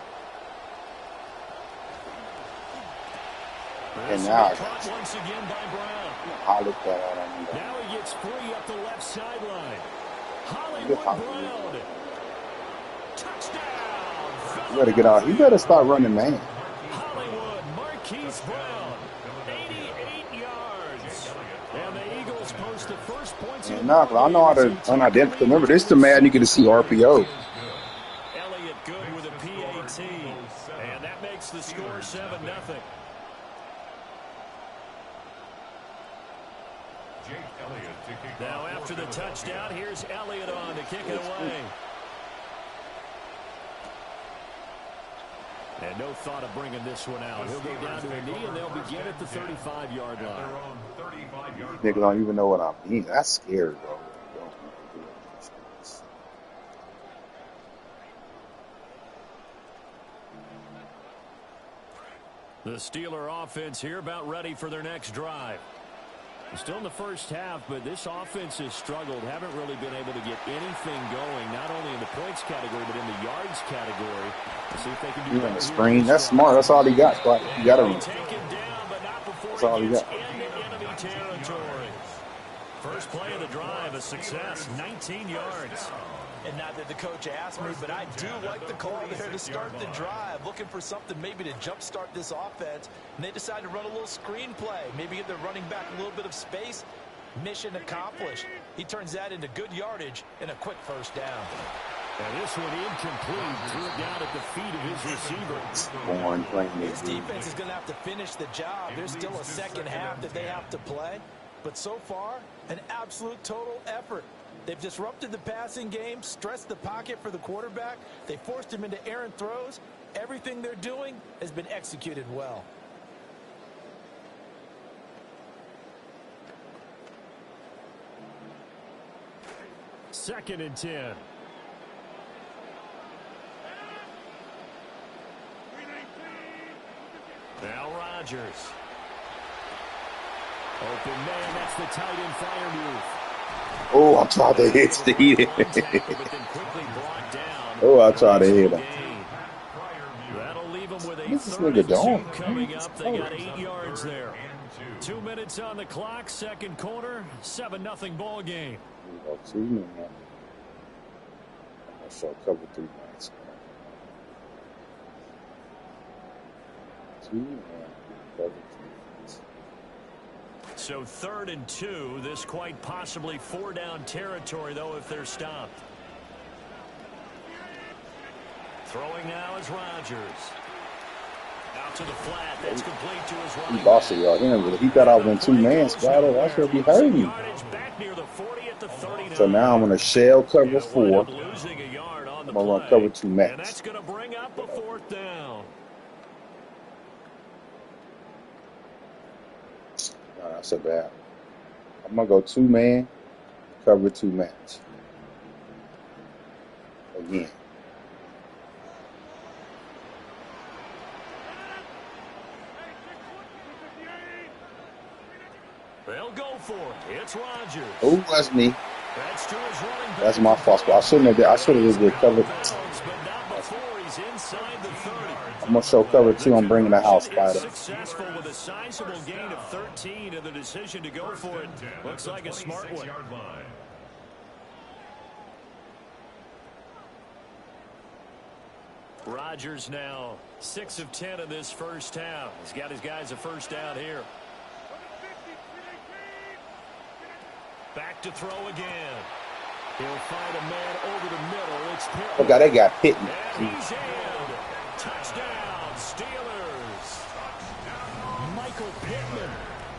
And now I got Caught once again by Brown. hollered that out on me. Now he gets free up the left sideline. Hollywood Brown. Touchdown. You better get out. You better start running, man. Hollywood Marquise Brown. 88 yards. And the Eagles post the first points. And now, I know how to unidentified. Remember, this is the man you get to see RPO. Elliott good with a PAT. And that makes the score 7-0. Now after the touchdown, here's Elliott on to kick it away. And no thought of bringing this one out. He'll go down to a knee, and they'll begin at the 35-yard line. Niggas don't even know what I mean. That's scary, bro. The Steeler offense here about ready for their next drive. Still in the first half, but this offense has struggled. Haven't really been able to get anything going, not only in the points category, but in the yards category. Let's see if they can do the screen. That's smart. That's all he got. You got to. That's all he got. Enemy territory. First play of the drive, a success, 19 yards. And not that the coach asked me, but I do like the call there to start the drive. Looking for something maybe to jumpstart this offense. And they decide to run a little screen play. Maybe give their running back a little bit of space. Mission accomplished. He turns that into good yardage and a quick first down. And this one incomplete. Threw it down at the feet of his receiver. This defense is going to have to finish the job. There's still a second half that they have to play. But so far, an absolute total effort. They've disrupted the passing game, stressed the pocket for the quarterback. They forced him into errant throws. Everything they're doing has been executed well. Second and 10. Now Rodgers. Open man, that's the tight end fire move. Oh, I tried to hit Steve. Oh, I tried to hit him. That'll leave him with a What's this nigga doing? Coming up, they got 8 yards there. 2 minutes on the clock, second quarter, 7-0 ball game. 2 man. I'm gonna cover 3 minutes. 2 man. Cover 3 minutes. So 3rd and 2, this quite possibly 4-down territory, though, if they're stopped. Throwing now is Rodgers. Out to the flat, that's complete to his running back. He lost it, y'all. He thought I was in 2 man, Spider. I should be hurting. So now I'm going to shell cover 4. I'm going to run cover 2 max. And that's going to bring up a 4th down. That's so bad. I'm going to go 2 man, cover 2 max. Again. They'll go for it. It's Rodgers. Oh, that's me. That's my fault. I shouldn't have. I should have just did cover. I'm gonna show cover 2. I'm bringing the house, Spider. Successful with a sizable gain of 13, and the decision to go for it looks like a smart one. Rodgers now 6 of 10 in this first half. He's got his guys a first down here. Back to throw again. He'll find a man over the middle. It's Pittman. Oh, God, they got Pittman. And he's in. Touchdown, Steelers. Michael Pittman,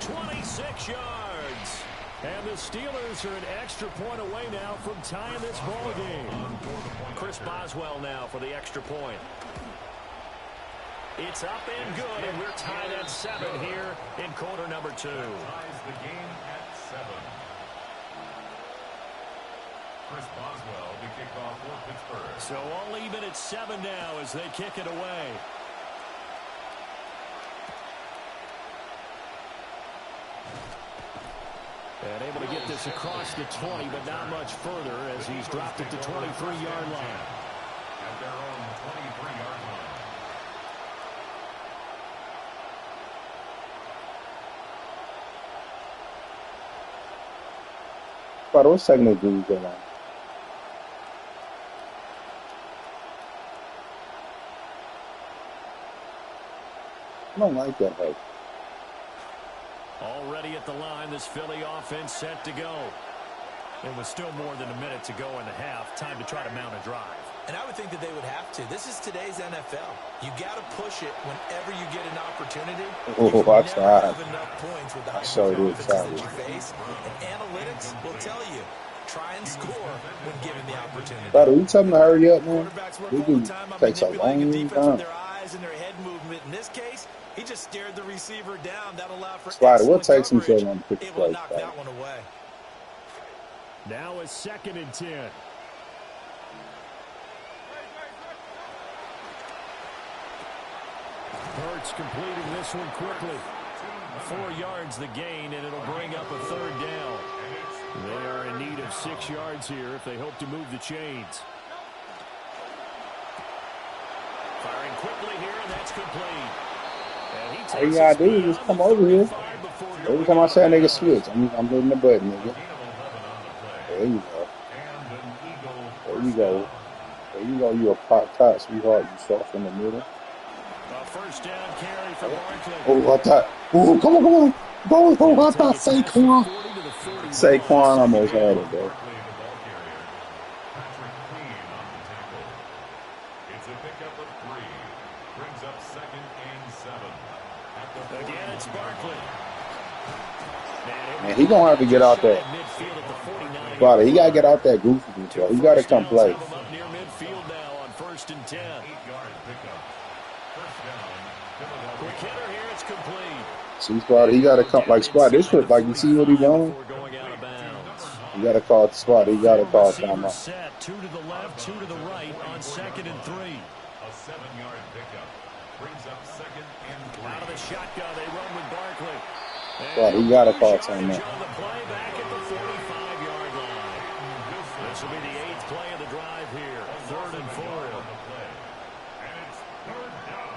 26 yards. And the Steelers are an extra point away now from tying this ball game. Chris Boswell now for the extra point. It's up and good, and we're tied at 7 here in quarter number 2. Ties the game at 7. Chris Boswell to kick off for Pittsburgh. So all even at 7 now as they kick it away. And able to get this across the 20, but not much further as he's dropped at the 23-yard line. At their own 23-yard line. Spider, what segment do we go on? I don't like that help. Already at the line, this Philly offense set to go. And with still more than a minute to go in the half, time to try to mount a drive. And I would think that they would have to. This is today's NFL. You got to push it whenever you get an opportunity. Oh, I tried. Points with the I showed it. that you face. And analytics will tell you, try and score when given the opportunity. Brother, you tell me to hurry up, man. We can take so long time. Their eyes and their head movement. In this case, he just stared the receiver down. That allowed for Spider, what takes him so long to pick the play? Knock that one away. Now a 2nd and 10. Hurts completing this one quickly. 4 yards the gain, and it'll bring up a 3rd down. They are in need of 6 yards here if they hope to move the chains. Firing quickly here, and that's complete. And all you gotta do is just come over here. Every time I say a nigga switch, I'm hitting the button, nigga. There you go. There you go. There you go. You a pop top, sweetheart. You soft in the middle. A 1st down carry for Barkley. Oh, I thought. Oh, come on. Go. I thought Saquon. Saquon almost had it, bro. It's a pickup of 3. Brings up 2nd and 7. Again, it's Barkley. Man, he gonna have to get out there. Brother, he gotta get out that goofy control. He gotta come play. Near midfield now on 1st and 10. 8-yard pickup. 1st down. Quick hitter here, it's complete. See, Spot, he gotta come like Spot. This shit, like you see what he doing? You gotta call it Spot. He gotta call timeout. Set 2 to the left, 2 to the right on 2nd and 3. A 7-yard pickup. Brings up 2nd and 3. Out of the shotgun, they run with Barkley. Spot, he gotta call timeout. On the play back at the 45-yard line. This will be the 8th play of the drive here. 3rd and 4. And it's 3rd down.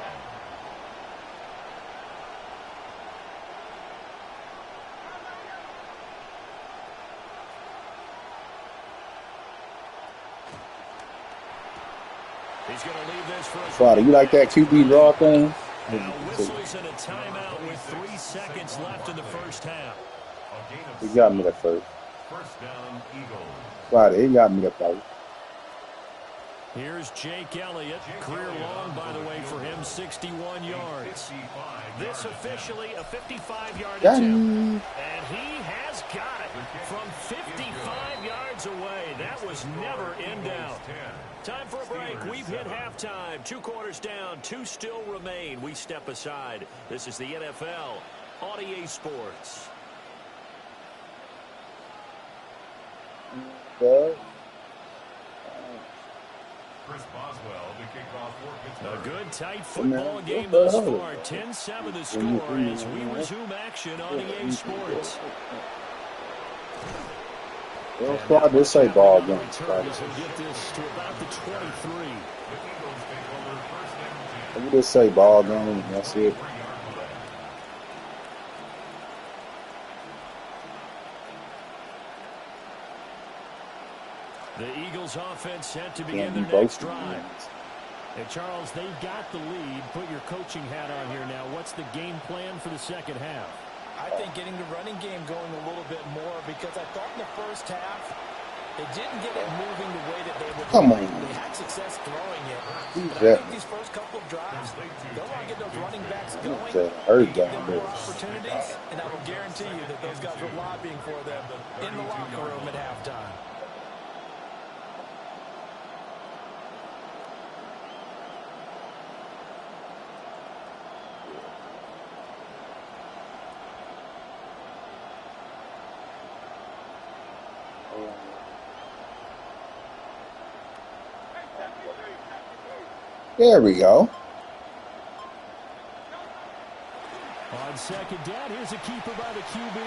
He's going to leave this for a Spot, you like that QB draw thing? now whistles and a timeout with 3 seconds left in the 1st half. He got me the first. 1st down, Eagles. Spot, he got me the first. Here's Jake Elliott. Career long, by the way, for him, 61 yards. This officially a 55-yard attempt. And he has got it from 55 yards away. That was never in doubt. Time for a break. We've hit halftime. 2 quarters down. 2 still remain. We step aside. This is the NFL on EA Sports. Chris Boswell to kick off for A Pittsburgh. good, tight football game thus far. 10-7 the score as we resume action on EA Sports. Well, Spot, this say ball game. Turtles will get this to about the 23. The Eagles take over 1st and 10. Let me just say ball game, and that's it. The Eagles offense set to Can't begin be their next both. drive. And Charles, they've got the lead. Put your coaching hat on here now. What's the game plan for the 2nd half? I think getting the running game going a little bit more because I thought in the 1st half they didn't get it moving the way that they would. Come on. They had success throwing it. Who's But I that? think these first couple of drives, they'll want to get those running backs going. that hurt give down them there? more opportunities, and I will guarantee you that those guys were lobbying for them in the locker room at halftime. There we go. On 2nd down, here's a keeper by the QB.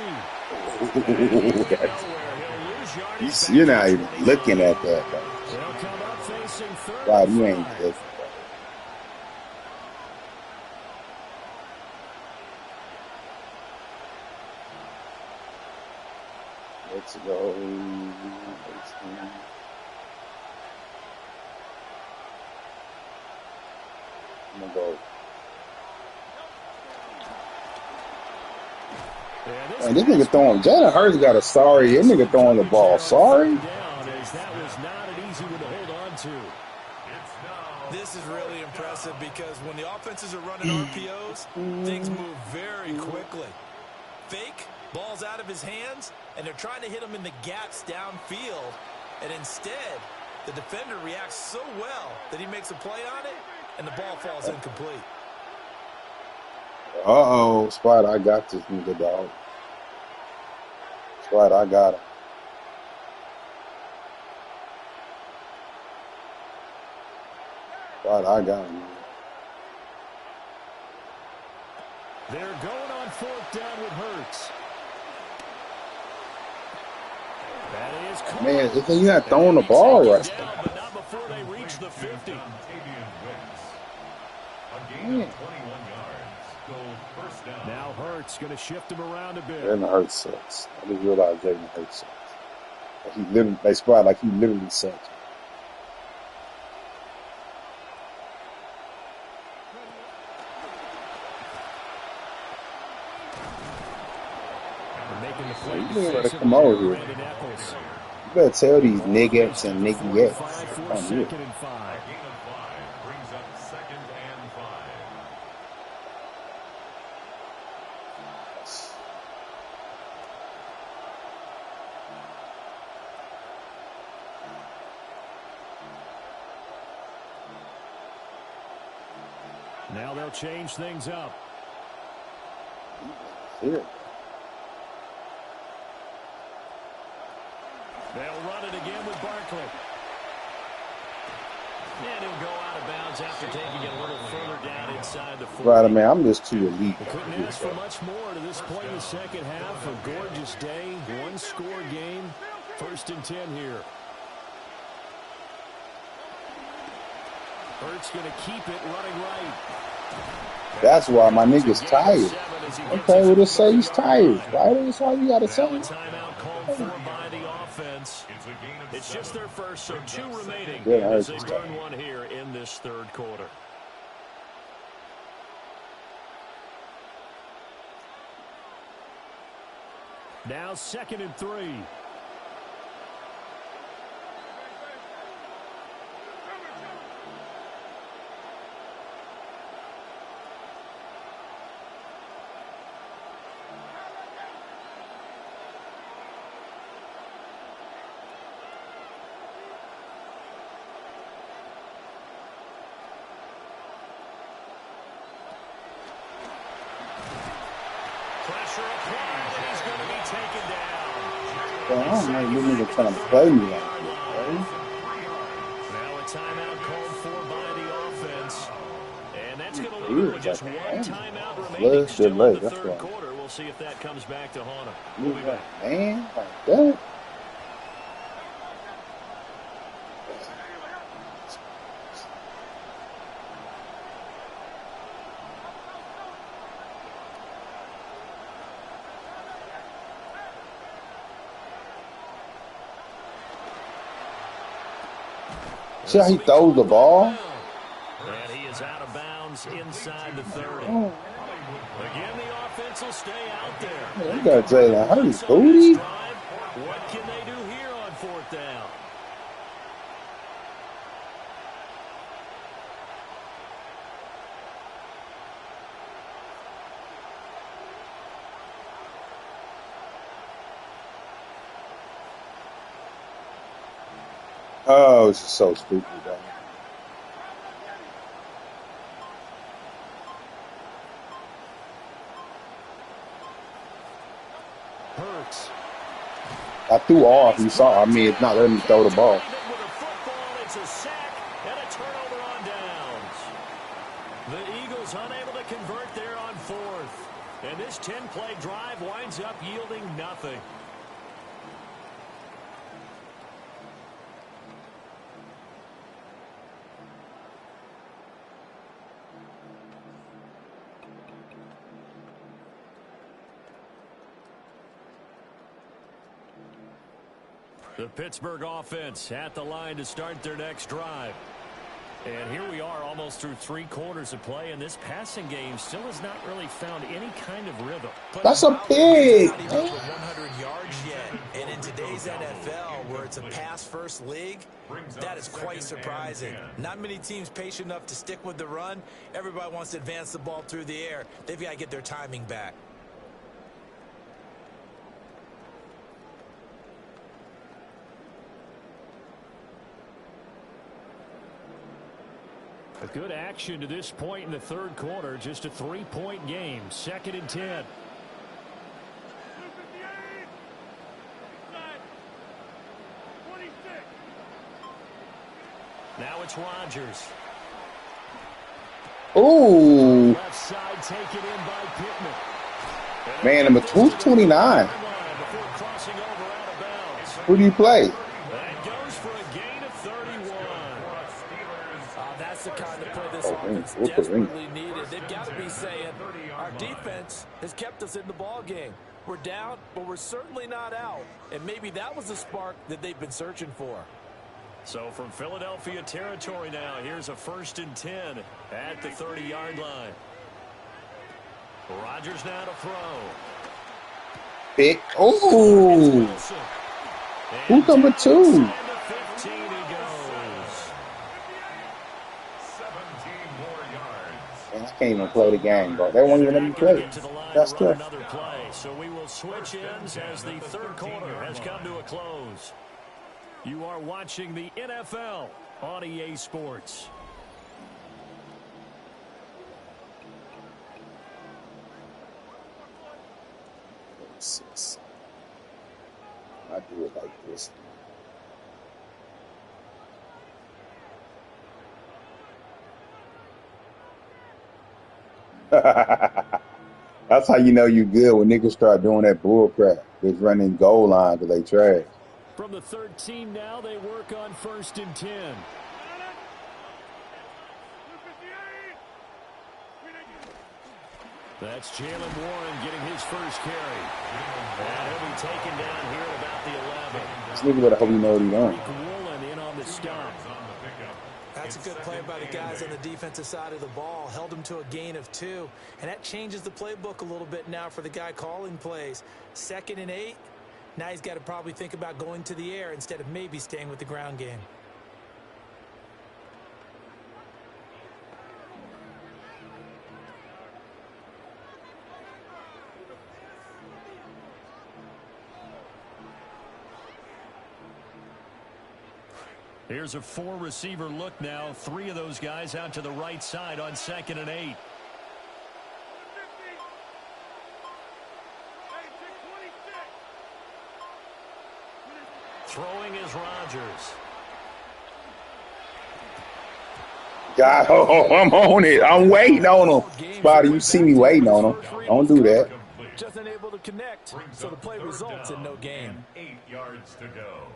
You're not even looking at that. Though. They'll come up facing 3rd God, and you ain't 5. looking. Let's go. I'm gonna go. And this nigga throwing. Jalen Hurts got a sorry. This nigga throwing the ball. Sorry. Down as that was not an easy one to hold on to. This is really impressive because when the offenses are running RPOs, things move very quickly. Fake, ball's out of his hands, and they're trying to hit him in the gaps downfield. And instead, the defender reacts so well that he makes a play on it, and the ball falls incomplete. Uh-oh, Spot, I got this nigga, dog. Spot, I got him. Spot, I got him. They're going on 4th down with Hurts. That is cool. Man, if you're not throwing the ball right. Down, but not before they reach the 50. A gain of 21 yards. Go first down. Now Hurts going to shift him around a bit. Jalen Hurts sucks. I just realized Jalen Hurts sucks. Like he literally, they Spot like he literally sucks. You better come over here. You better tell these niggas and niggas to come here. A gain of 5 brings up 2nd and 5. Now they'll change things up. Here. They'll run it again with Barkley. And he'll go out of bounds after taking it a little further down inside the 40. Right, man, I'm just too elite. Couldn't ask for much more to this play in the second half. A gorgeous day, one-score game. 1st and 10 here. Hurts going to keep it running right. That's why my nigga's tired. Okay, well, just say he's tired. Right? That's all you got to say. Timeout called for by the offense. It's just their first, so 2 remaining Yeah, as they burn one here in this 3rd quarter. Now 2nd and 3. Pressure applied, and he's going to be taken down. Well, I don't know you nigga trying to play me like this, right? Now a timeout called for by the offense. And that's going to leave with just one timeout remaining still in the 3rd quarter. We'll see if that comes back to haunt him. We'll be back. Man, like that. See how he throws the ball? And he is out of bounds inside the 30. Oh. Again, the offense will stay out there. You got Jalen Hurts, booty. What can they do here on 4th down? Oh, it's just so stupid, dog. Hurts. I threw off. You saw. I mean, it's not letting me throw the ball. With a football, it's a sack and a turnover on downs. The Eagles unable to convert there on 4th. And this 10-play drive winds up yielding nothing. The Pittsburgh offense at the line to start their next drive. And here we are almost through 3 quarters of play, and this passing game still has not really found any kind of rhythm. That's a pig. Not even over 100 yards yet. And in today's NFL, where it's a pass-first league, that is quite surprising. Not many teams patient enough to stick with the run. Everybody wants to advance the ball through the air. They've got to get their timing back. A good action to this point in the 3rd quarter. Just a 3-point game. 2nd and 10. Now it's Rodgers. Ooh. Left side taken in by Pittman. Man, number 229. Who do you play? That goes for a gain of 31. That's the kind of play this offense desperately needed. They've got to be saying, our defense has kept us in the ball game. We're down, but we're certainly not out. And maybe that was the spark that they've been searching for. So from Philadelphia territory now, here's a 1st and 10 at the 30-yard line. Rodgers now to throw. Pick. Ooh. Who's number 2? I can't even play the game, bro. They won't even let me play. That's tough. So we will switch ends as the 3rd quarter has come to a close. You are watching the NFL on EA Sports. I do it like this. That's how you know you good, when niggas start doing that bull crap. Just running goal line because they trash. From the 13 now, they work on 1st and 10. That's Jaylen Warren getting his first carry. And he'll be taken down here at about the 11. This nigga better hope you know what he's doing. Woolen in on the stop. That's a good play by the guys on the defensive side of the ball. Held them to a gain of 2. And that changes the playbook a little bit now for the guy calling plays. 2nd and 8. Now he's got to probably think about going to the air instead of maybe staying with the ground game. Here's a 4-receiver look now. 3 of those guys out to the right side on 2nd and 8. Throwing is Rodgers. God, I'm on it. I'm waiting on him. Spotty, you see me waiting on him. Don't do that. Just unable to connect, so the play results in no gain. 8 yards to go.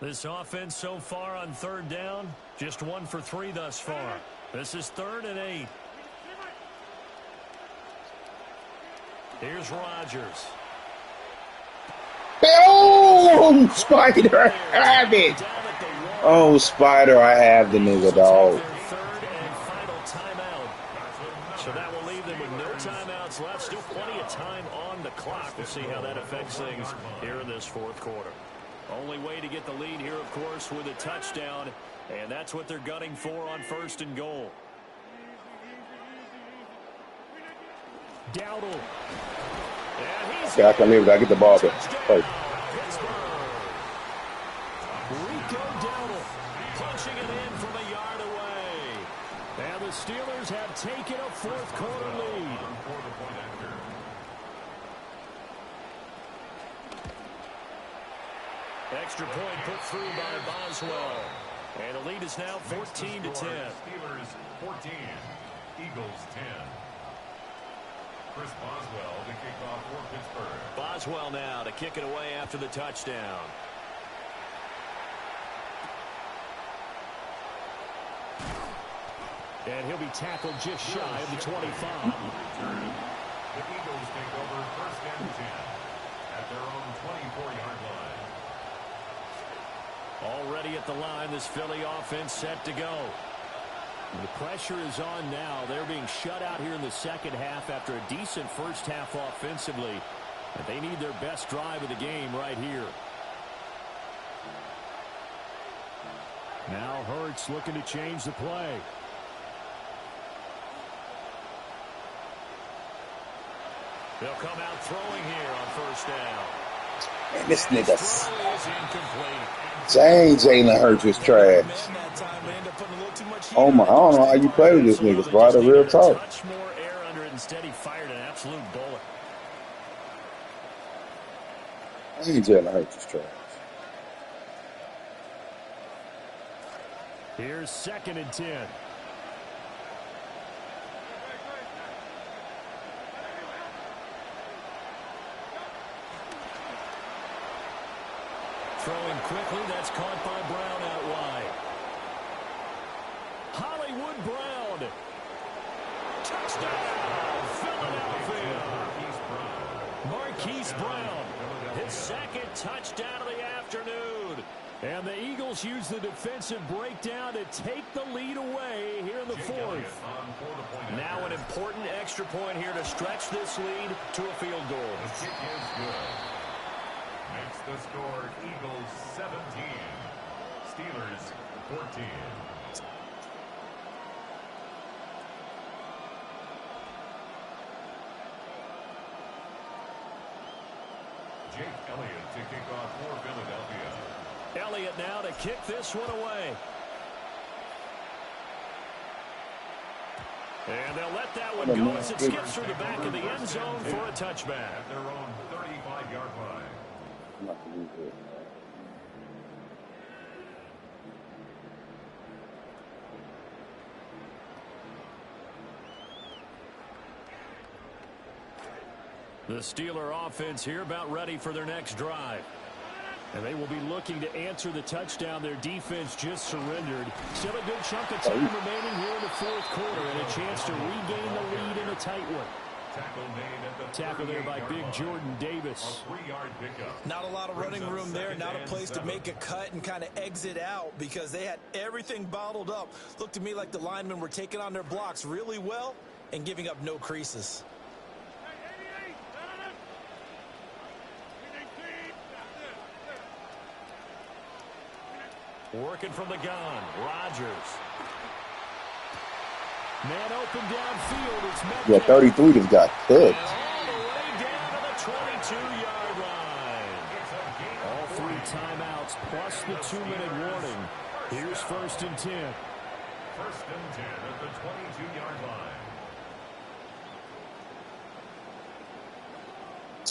This offense so far on 3rd down, just 1 for 3 thus far. This is 3rd and 8. Here's Rodgers. Oh, Spider, I have it. Oh, Spider, I have the nigga, dog. 3rd and final timeout. So that will leave them with no timeouts left. Still plenty of time on the clock. We'll see how that affects things here in this 4th quarter. Only way to get the lead here, of course, with a touchdown. And that's what they're gunning for on 1st and goal. Dowdle. Okay, I can live. I get the ball back. Right. Rico Dowdle punching it in from a yard away. And the Steelers have taken a 4th quarter lead. Extra point put through by Boswell. And the lead is now 14 to 10. Steelers 14, Eagles 10. Chris Boswell to kick off for Pittsburgh. Boswell now to kick it away after the touchdown. And he'll be tackled just shy of the 25. The Eagles take over 1st and 10 at their own 24-yard line. Already at the line, this Philly offense set to go. The pressure is on now. They're being shut out here in the second half after a decent first half offensively. But they need their best drive of the game right here. Now Hurts looking to change the play. They'll come out throwing here on first down. Man, this nigga. Dang, Jalen Hurts is trash. Oh my, I don't know how you play with this nigga, bro. The real talk. Touch more air under it. Instead, he fired an absolute bullet. Dang, Jalen Hurts is trash. Here's 2nd and 10. Throwing quickly, that's caught by Brown out wide. Hollywood Brown. Touchdown, Philadelphia. Marquise Brown, his 2nd touchdown of the afternoon. And the Eagles use the defensive breakdown to take the lead away here in the 4th. Now an important extra point here to stretch this lead to a field goal. The kick is good. Makes the score Eagles 17, Steelers 14. Jake Elliott to kick off for Philadelphia. Elliott now to kick this one away. And they'll let that one go as it skips through the back of the end zone for a touchback. At their own 35-yard line. Not to lose it. The Steeler offense here about ready for their next drive. And they will be looking to answer the touchdown their defense just surrendered. Still a good chunk of time remaining here in the 4th quarter and a chance to regain the lead in a tight one. Tackle there by Big Jordan Davis. A 3-yard pickup. Not a lot of running room there. Not a place to make a cut and kind of exit out because they had everything bottled up. Looked to me like the linemen were taking on their blocks really well and giving up no creases. Working from the gun, Rodgers. Man open downfield. It's met. Yeah, 33 just got cooked. All the way down to the 22-yard line. All 3 timeouts plus the 2-minute warning. Here's 1st and 10. 1st and 10 at the 22-yard line.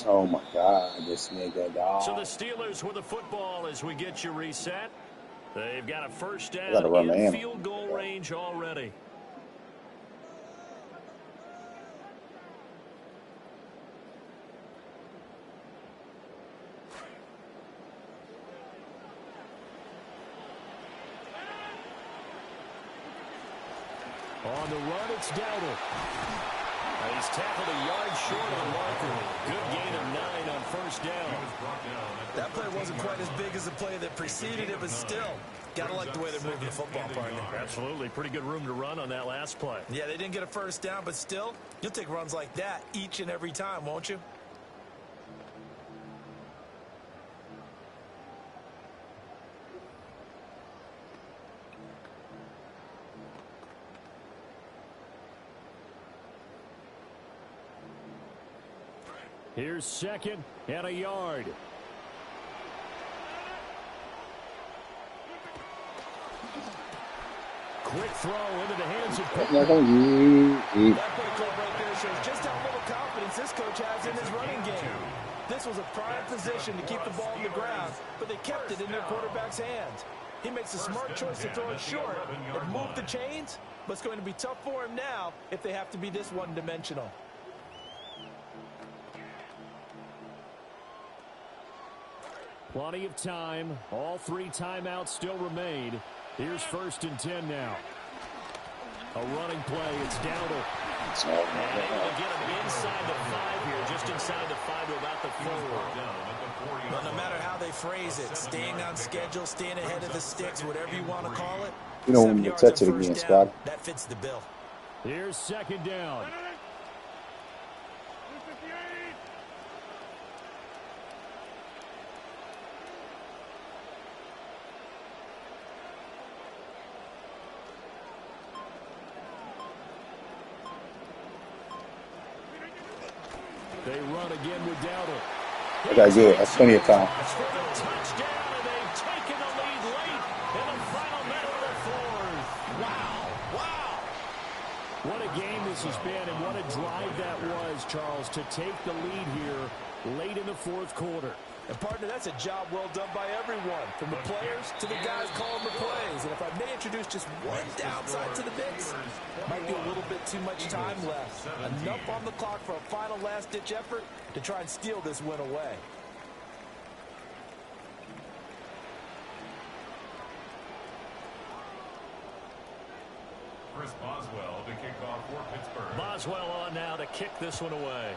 Oh my God, this nigga, dog. So the Steelers with the football as we get you reset. They've got a first down in field goal range already. On the run, it's Dowdle. He's tackled a yard short on Marker. Good gain of 9 on first down. That play wasn't quite as big as the play that preceded it, but still, gotta like the way they're moving the football, partner. Absolutely. Pretty good room to run on that last play. Yeah, they didn't get a first down, but still, you'll take runs like that each and every time, won't you? Here's 2nd and a yard. Quick throw into the hands of Pittman. That play call right there shows just how little confidence this coach has in his running game. This was a prime position to keep the ball on the ground, but they kept it in their quarterback's hands. He makes a smart choice to throw it short and move the chains, but it's going to be tough for him now if they have to be this one-dimensional. Plenty of time. All 3 timeouts still remain. Here's 1st and 10 now. A running play. It's Dowdle. So, And able to get him inside the 5 here, just inside the 5 to about the 4. Well, no matter how they phrase it, staying on schedule, staying ahead of the sticks, whatever you want to call it, you don't 7 want to yards on touch it first again, down, Scotty. that fits the bill. Here's second down. They run again with Dowdle. Okay, good. That's plenty of time. For the touchdown, and they've taken the lead late in the final minute of the fourth. Wow. What a game this has been, and what a drive that was, Charles, to take the lead here late in the fourth quarter. And, partner, that's a job well done by everyone, from the players to the guys calling the plays. And if I may introduce just one downside to the mix, might be a little bit too much time left. Enough on the clock for a final last-ditch effort to try and steal this win away. Chris Boswell to kick off for Pittsburgh. Boswell on now to kick this one away.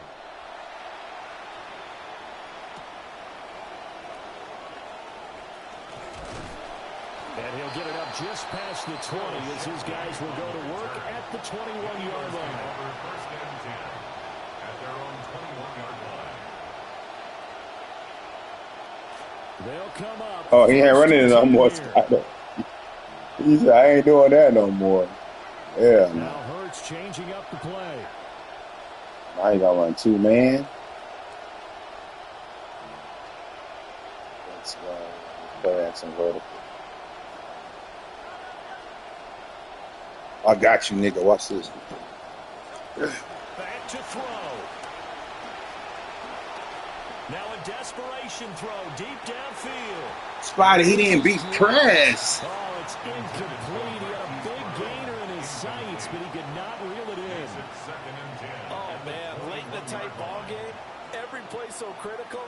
And he'll get it up just past the 20 as his guys will go to work at the 21-yard line. First and 10 at their own 21-yard line. They'll come up. Oh, he ain't running it no more, Scotty. He said, I ain't doing that no more. Yeah. Now Hurts changing up the play. Now he got to run 2 man. Let's play action vertical. I got you, nigga. Watch this. Back to throw. Now a desperation throw deep downfield. Spotty, he didn't beat Press. Oh, it's incomplete. He had a big gainer in his sights, but he could not reel it in. Second and 10. Oh, man, late in a tight ball game, every play so critical,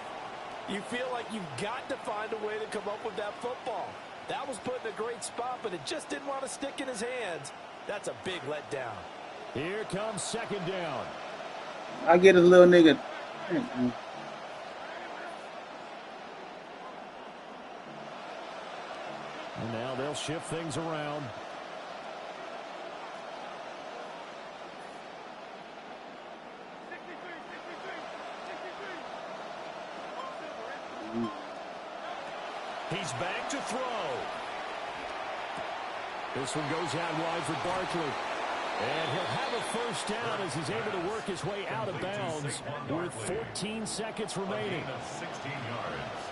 you feel like you've got to find a way to come up with that football. That was put in a great spot, but it just didn't want to stick in his hands. That's a big letdown. Here comes second down. I get a little nigga. And now they'll shift things around. He's back to throw. This one goes out wide for Barkley. And he'll have a first down as he's able to work his way out of bounds with 14 seconds remaining. 16 yards.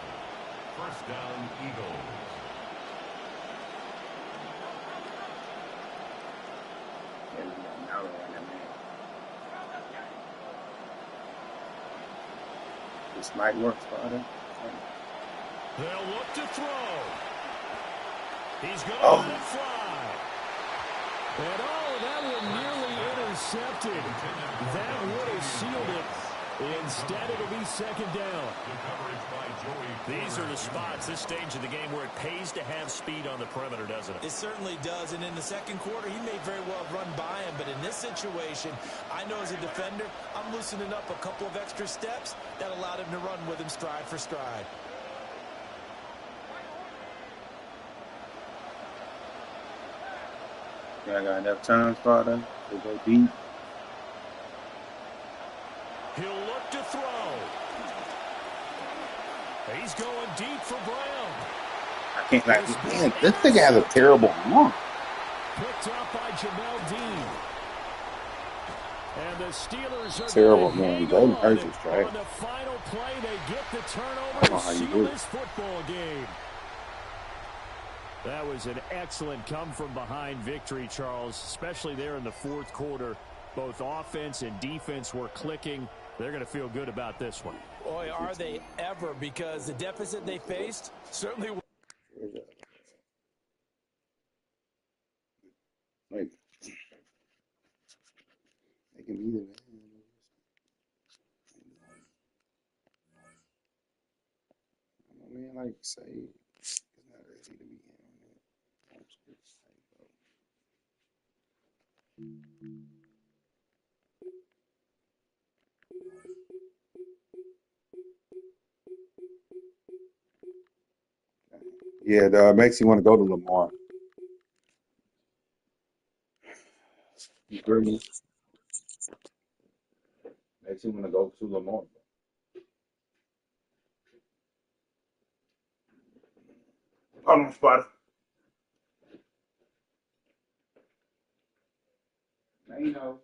First down, Eagles. This might work, Father. They'll look to throw. He's going to let it fly. And that one nearly intercepted. That would have sealed it. Instead, it'll be second down. These are the spots, this stage of the game, where it pays to have speed on the perimeter, doesn't it? It certainly does, and in the second quarter, he may very well have run by him, but in this situation, I know as a defender, I'm loosening up a couple of extra steps that allowed him to run with him stride for stride. Yeah, I got enough time, Father, to go deep. He'll look to throw. He's going deep for Brown. I can't, like, man, this nigga has a terrible run. Picked up by Jamel Dean. And the Steelers are terrible, man. Jalen Hurts is trash. On the final play, they get the turnover I don't know to how you seal do it. this football game. That was an excellent come-from-behind victory, Charles, especially there in the fourth quarter. Both offense and defense were clicking. They're going to feel good about this one. Boy, are they ever, because the deficit they faced certainly was. Like, they can either. I mean, like, say, it's not easy to be in. Yeah, it makes you want to go to Lamar. You hear me? Makes you want to go to Lamar. Hold on, Spider. Now you know.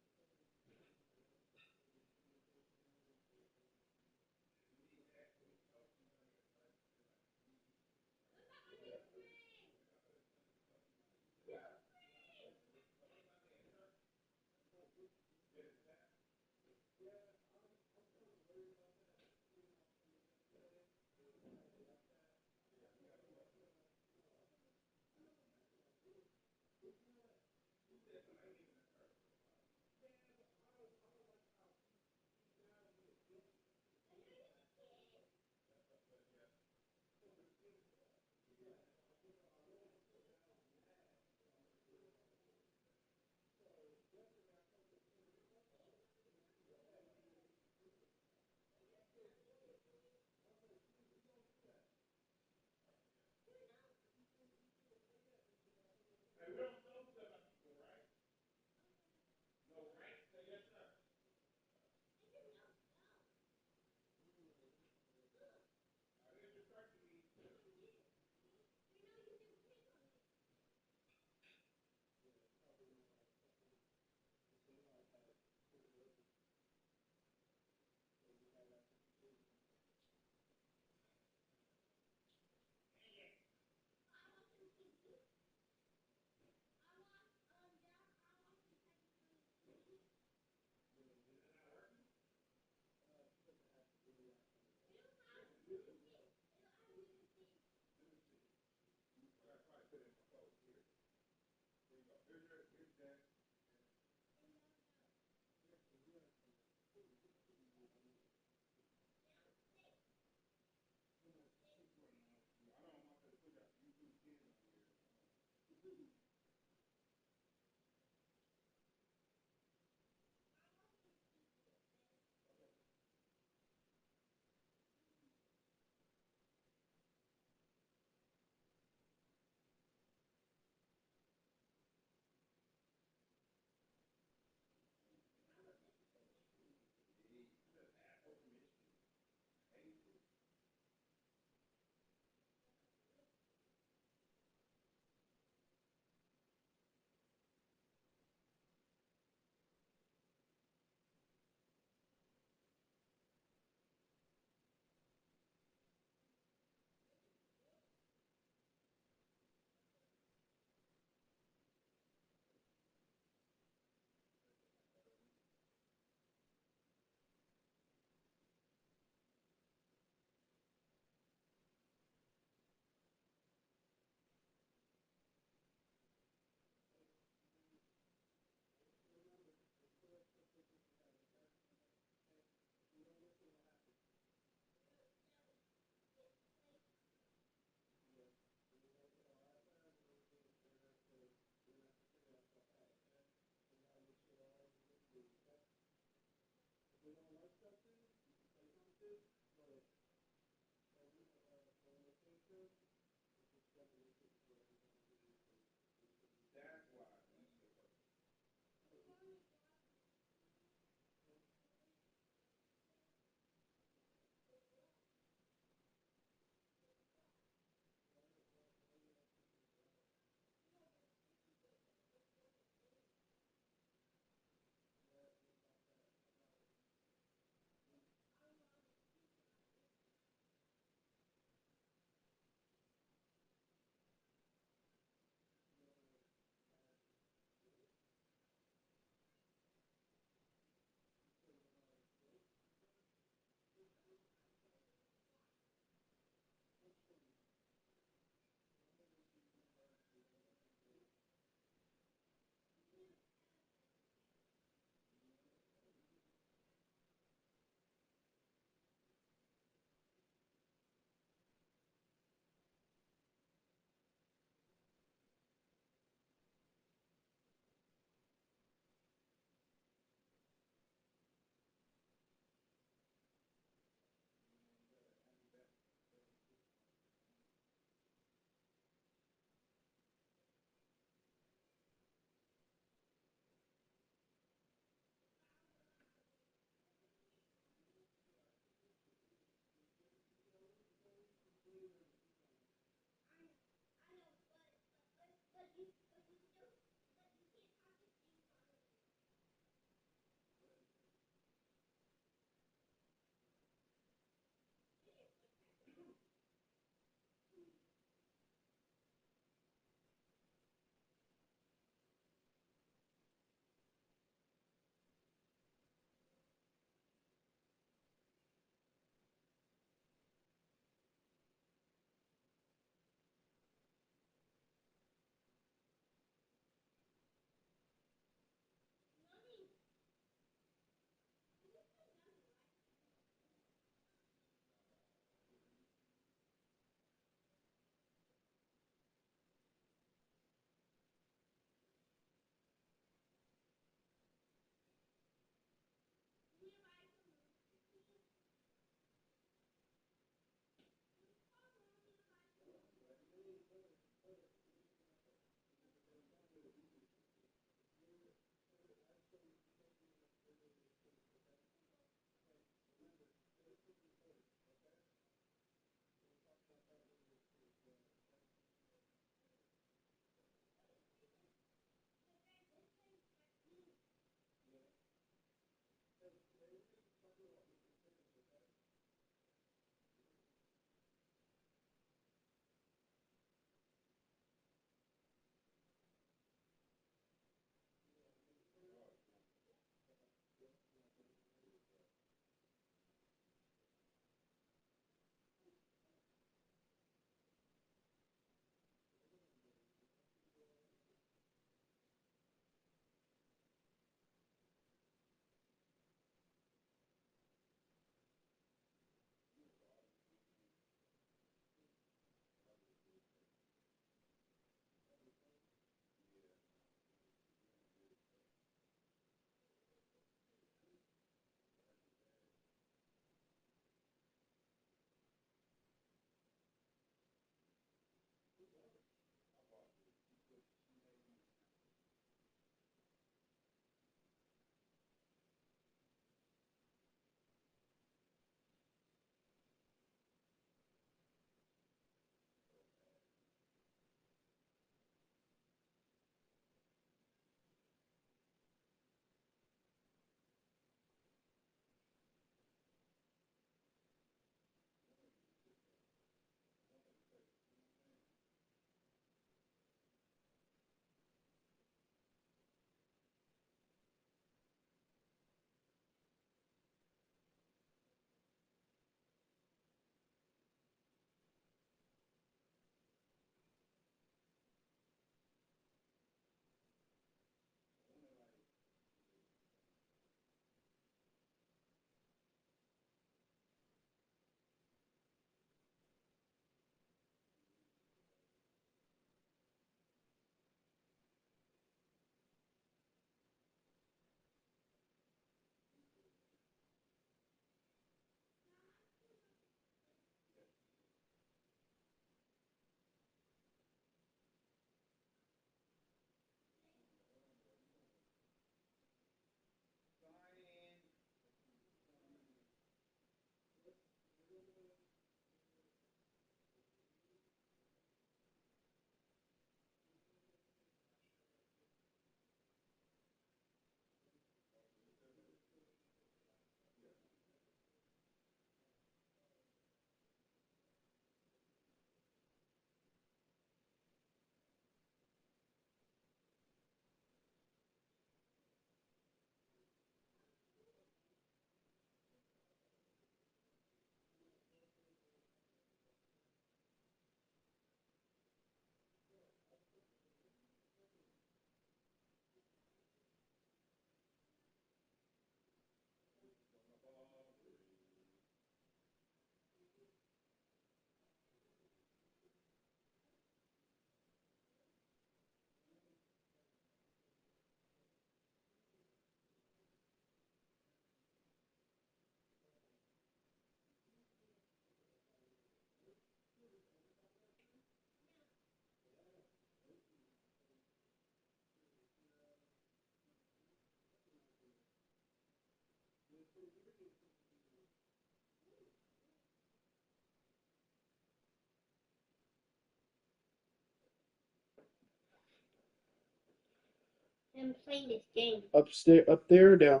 I'm playing this game. Upstairs, up there or down?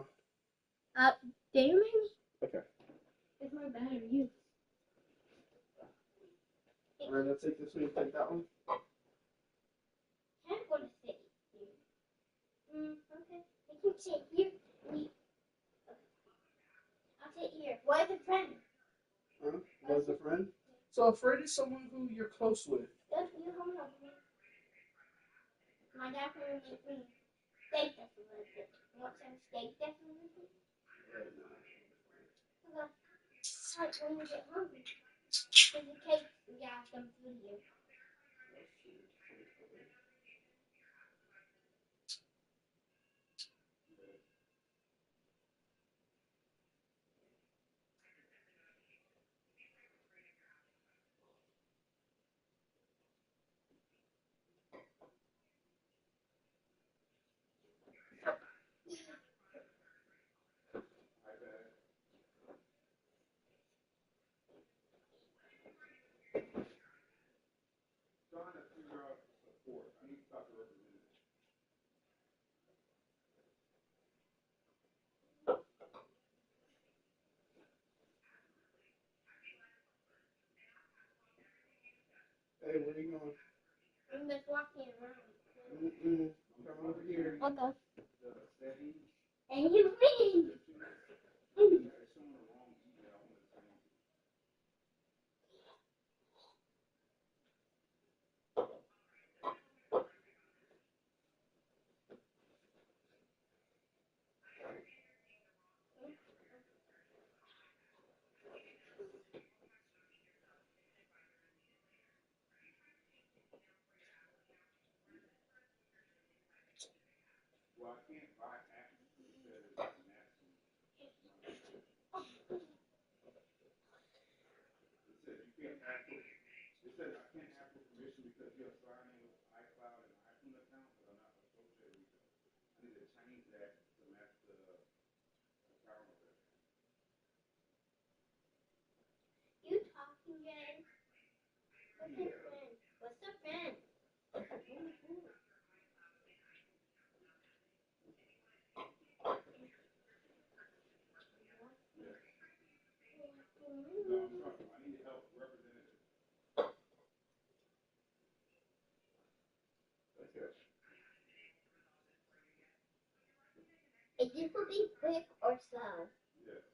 Up there, maybe? Okay. It's my better view. Alright, let's take this one. You take that one. I'm going to sit here. Okay. I can sit here. I'll sit here. Why is a friend? Huh? Was a friend? So a friend is someone who you're close with. Don't you hold on me. My dad will make me steak this a little bit. You want some steak this a little bit? Okay. Like when you get hungry. There's a cake. We got some food here. Hey, where are you going? I'm just walking around. Come over here. Okay. The settings. And you win. Well, I can't buy apps instead of Amazon. It says you can't ask for. It says I can't ask for permission because you're signing with iCloud and iPhone account, but I'm not associated with it. I need to change that to match the account of it. You talking, Jen? What's your friend? What's a friend? I need help representative. Okay. Is this will be quick or slow? Yes.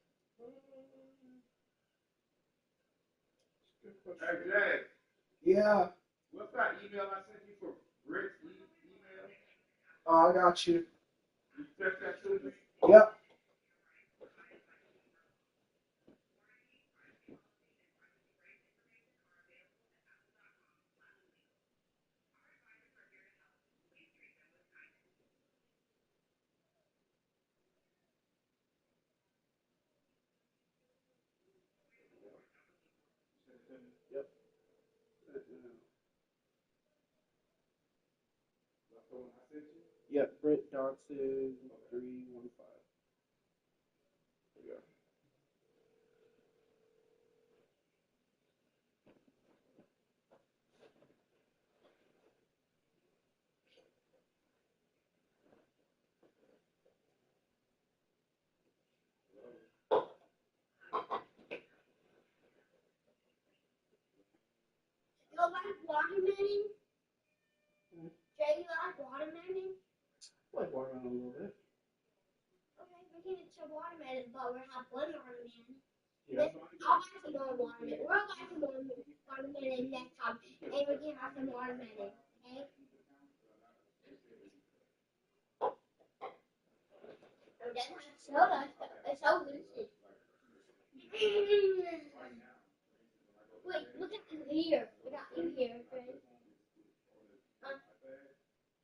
Hey, Jay. Yeah. What's that email I sent you for Britt's email? Oh, I got you. You text that to me? Yep. Yep. That's the one I sent you? Yep. Britt Dodson 315. There you go. You like watermelon? Jay, you like watermelon? Like watermelon a little bit. Okay, we can eat some watermelon, but we'll have one watermelon. Yeah. I'll buy some more watermelon. We'll buy some more watermelon next time, and we can have some watermelon, okay? And then have soda. It's so delicious. Wait, look at the here. We got you here, friend.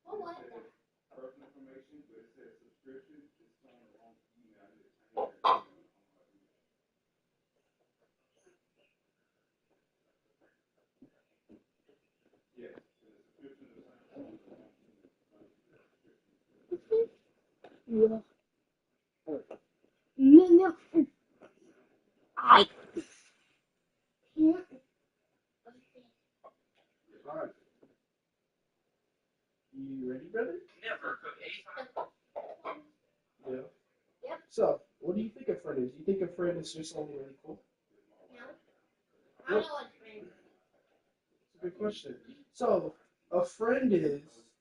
What was that? Personal information, but it says subscription. It's on the wrong email. I need to change that email. Yes, the subscription is on the wrong email. Yeah. No. I can't. All right. You ready, brother? Never cook So, what do you think a friend is? You think a friend is just someone really cool? No. I don't know what friend. That's a good question. So, a friend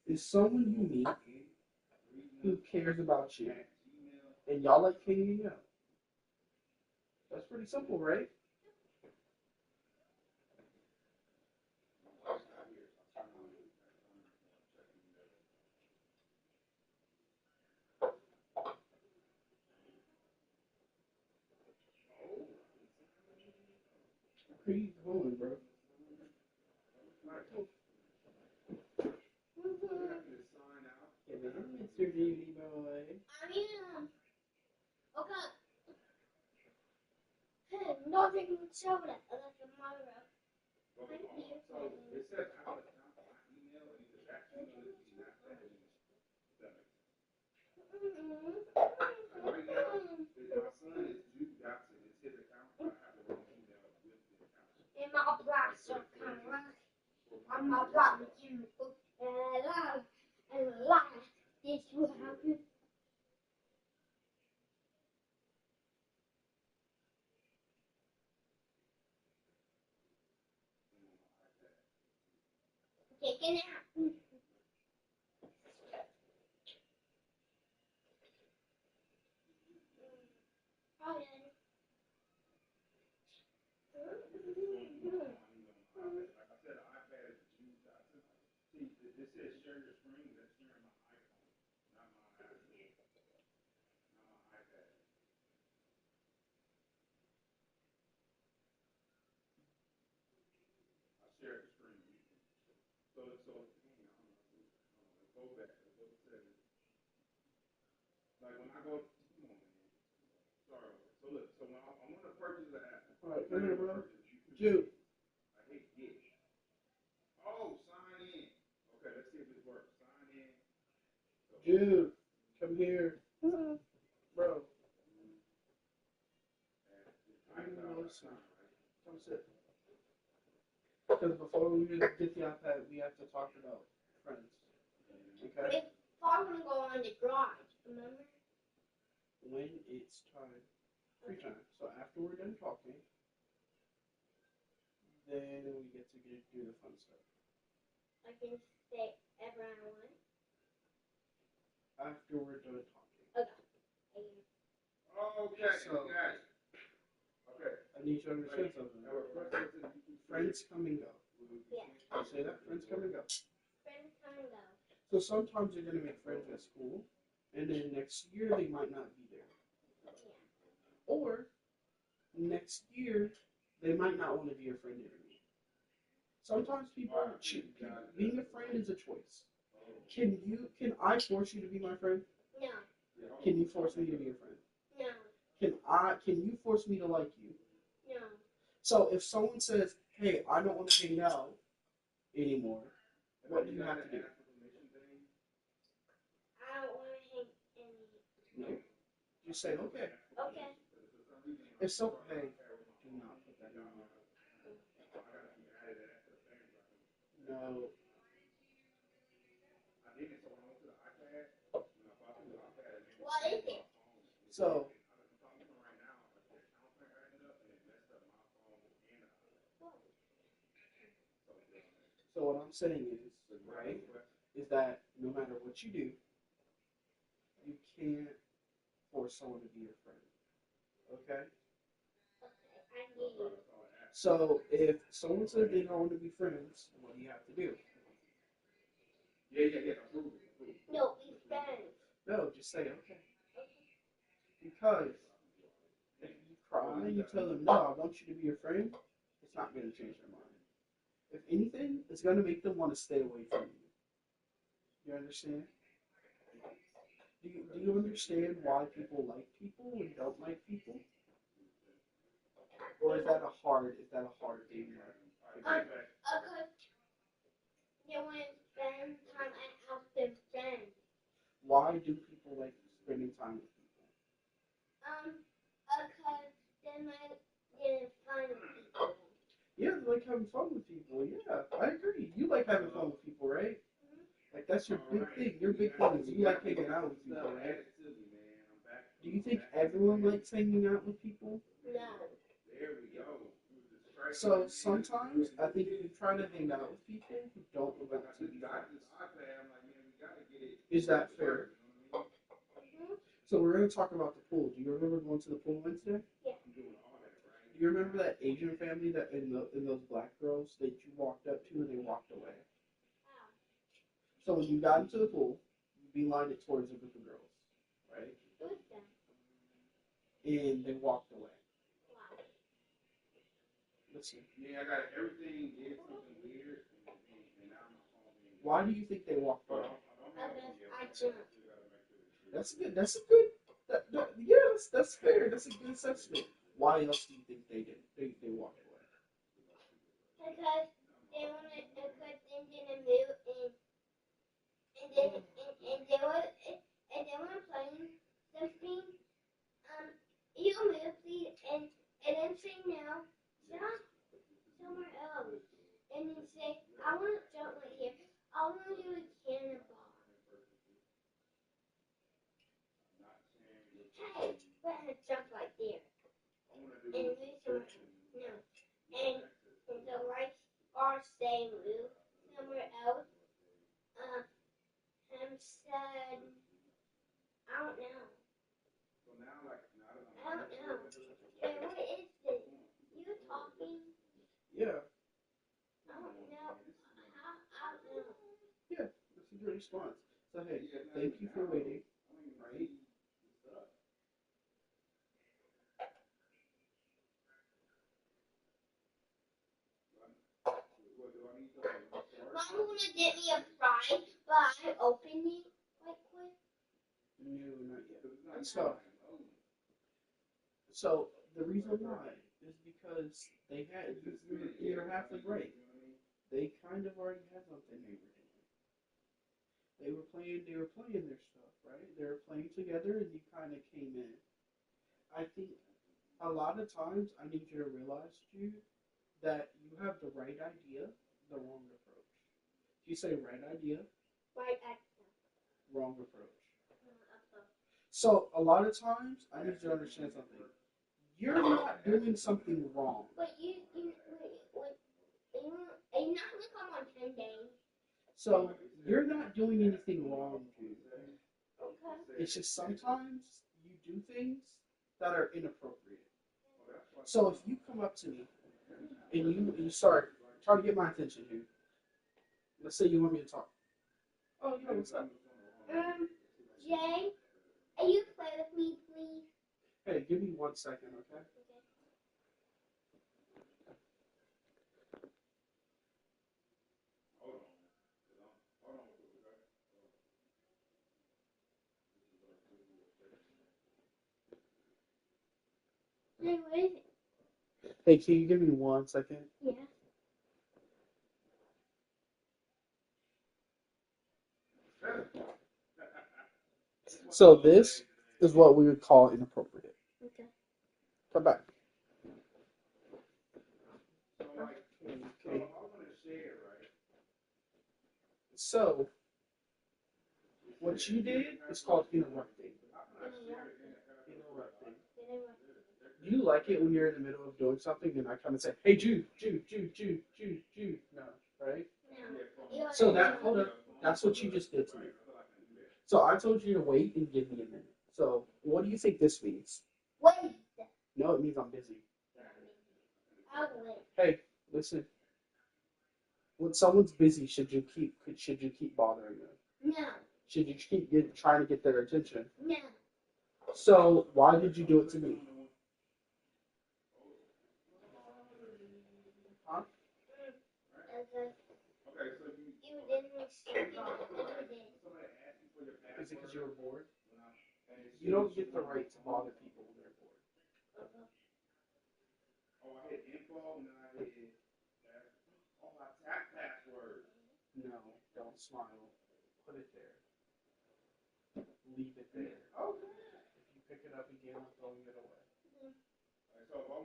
is someone you meet who cares about you, and y'all like hanging out. That's pretty simple, right? Who you going, bro? Hey, man, Mr. Beauty Boy. Okay. Hey, no drinking soda unless your mother. In my black so kind of rock. I'm my black you and alive and alive. This will happen. Taking it out. Oh, yeah. Alright, come here, bro. Jude. Jude, come here. Bro. Come sit. Because before we get the iPad, we have to talk about friends. Okay? If I'm gonna go on the garage, remember? When it's time. Free time. So after we're done talking, then we get to do the fun stuff. I can say ever I want. After we're done talking. Okay. So, I need you to understand something. Friends come and go. Yeah. You say that? Friends come and go. Friends come and go. So sometimes you're going to make friends at school, and then next year they might not be there. Yeah. Or next year they might not want to be your friend anymore. Sometimes being a friend is a choice. Can I force you to be my friend? No. Can you force me to be your friend? No. Can you force me to like you? No. So if someone says, "Hey, I don't want to hang out anymore," what do you have to do? I don't want to hang any. No. You say, "Okay." Okay. If so, hey, do not put that in my. No. What is it? So what I'm saying is, right, is that no matter what you do, you can't force someone to be your friend. Okay? Okay, I need you. So if someone says they don't want to be friends, what do you have to do? No, be friends. No, just say okay. Because if you cry and you tell them, no, I want you to be your friend, it's not going to change their mind. If anything, it's going to make them want to stay away from you. You understand? Do you understand why people like people and don't like people? Or is that a hard thing? Okay. They want to spend time out with their friends. Why do people like spending time with people? Because they might get fun with people. Yeah, they like having fun with people. Yeah, I agree. You like having fun with people, right? Like that's your big thing. Your big thing is you like hanging out with people, right? Do you think everyone likes hanging out with people? No. So sometimes I think you try to hang out with people who don't want to be friends. Is that fair? Mm-hmm. So we're going to talk about the pool. Do you remember going to the pool Wednesday? Yeah. Do you remember that Asian family that in those black girls that you walked up to and they walked away? Wow. So when you got into the pool, you beelined it towards a group of girls, right? Who's them? And they walked away. Wow. Listen. Yeah, I got everything. Did something weird, and now my phone. Why do you think they walked away? I jumped. That's good. That's a good. Yeah, that's fair. That's a good assessment. Why else do you think they did? They walked away. Because they wanted to put things in the middle and they were playing something you move please and then say no jump somewhere else and then say I want to jump right here. I want to do a cannonball. Hey, let her jump right there. And move somewhere. No. And the lights are saying move somewhere else. Said, I don't know. I don't know. Hey, what is this? You talking? Yeah. I don't know. I don't know. Yeah, that's a good response. So hey, thank you for waiting. Right? Mom wanna get me a fry, but I opened it right quick. No, not yet. So the reason why is because they had you're halfway right. They kind of already had something they were doing. They were playing their stuff, right? They were playing together and you kind of came in. I think a lot of times I need you to realize, Jude, that you have the right idea, the wrong approach. You say right idea, Right at wrong approach. So a lot of times I need you to understand something. You're not doing something wrong. But you're not gonna come on 10 days. So you're not doing anything wrong, Jude. Okay. It's just sometimes you do things that are inappropriate. So if you come up to me and you start trying to get my attention, Jude. Let's say you want me to talk. Oh, yeah, what's up? Jay, are you play with me, please? Hey, give me 1 second, okay? Hey, what is it? Hey, can you give me 1 second? Yeah. So this is what we would call inappropriate. Okay. Come back. Okay. So what you did is called interrupting. Interrupting. Do you like it when you're in the middle of doing something and I come and say, hey, Jude, no, right? No. So hold up, that's what you just did to me. So I told you to wait and give me a minute. So what do you think this means? Wait. No, it means I'm busy. I'll wait. Hey, listen. When someone's busy, should you keep bothering them? No. Should you keep trying to get their attention? No. So why did you do it to me? Huh? You didn't stupid. Is it because you were bored? You don't get the right to bother people when they're bored. No, don't smile. Put it there. Leave it there. If you pick it up again, I'm throwing it away. If you pick it up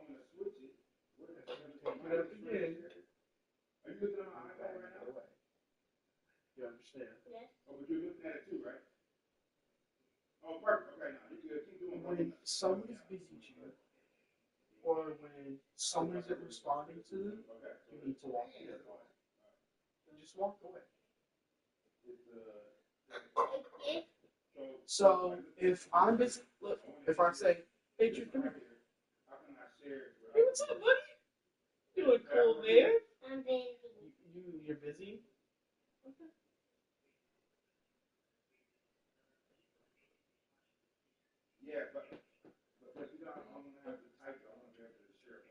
again, I'm throwing it away. You understand? Yes. Oh, but you're looking at it too, right? Oh, perfect. Okay, now you good. Keep doing when somebody's busy, Jude, or when someone isn't responding to them, you need to walk the other way. Just walk away. So if I'm busy, look, if I say, hey, Jude, come here. Hey, what's up, buddy? You look cool, man. I'm busy. You're busy? Okay.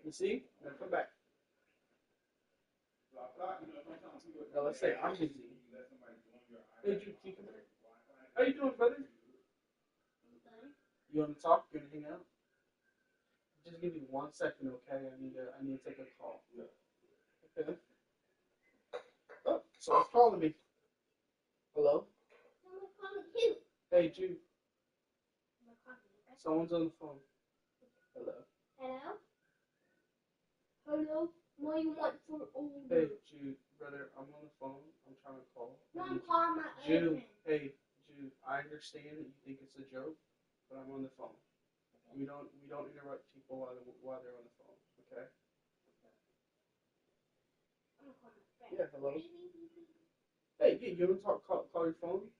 You see? Now come back. Now let's say I'm busy. Hey, Jude, can you come here? How you doing, brother? You want to talk? You want to hang out? Just give me 1 second, okay? I need to take a call. Okay. Oh, someone's calling me. Hello? Someone's calling you. Hey, Jude. Someone's on the phone. Hello. Hello? Hello? What do you want for older? Hey, Jude, brother, I'm on the phone. I'm trying to call. No, I'm calling my Jude, husband. hey, Jude, I understand that you think it's a joke, but I'm on the phone. We don't interrupt people while they're on the phone, okay? I'm gonna call my friend. Yeah, hello. Hey, yeah, you want to call your phone?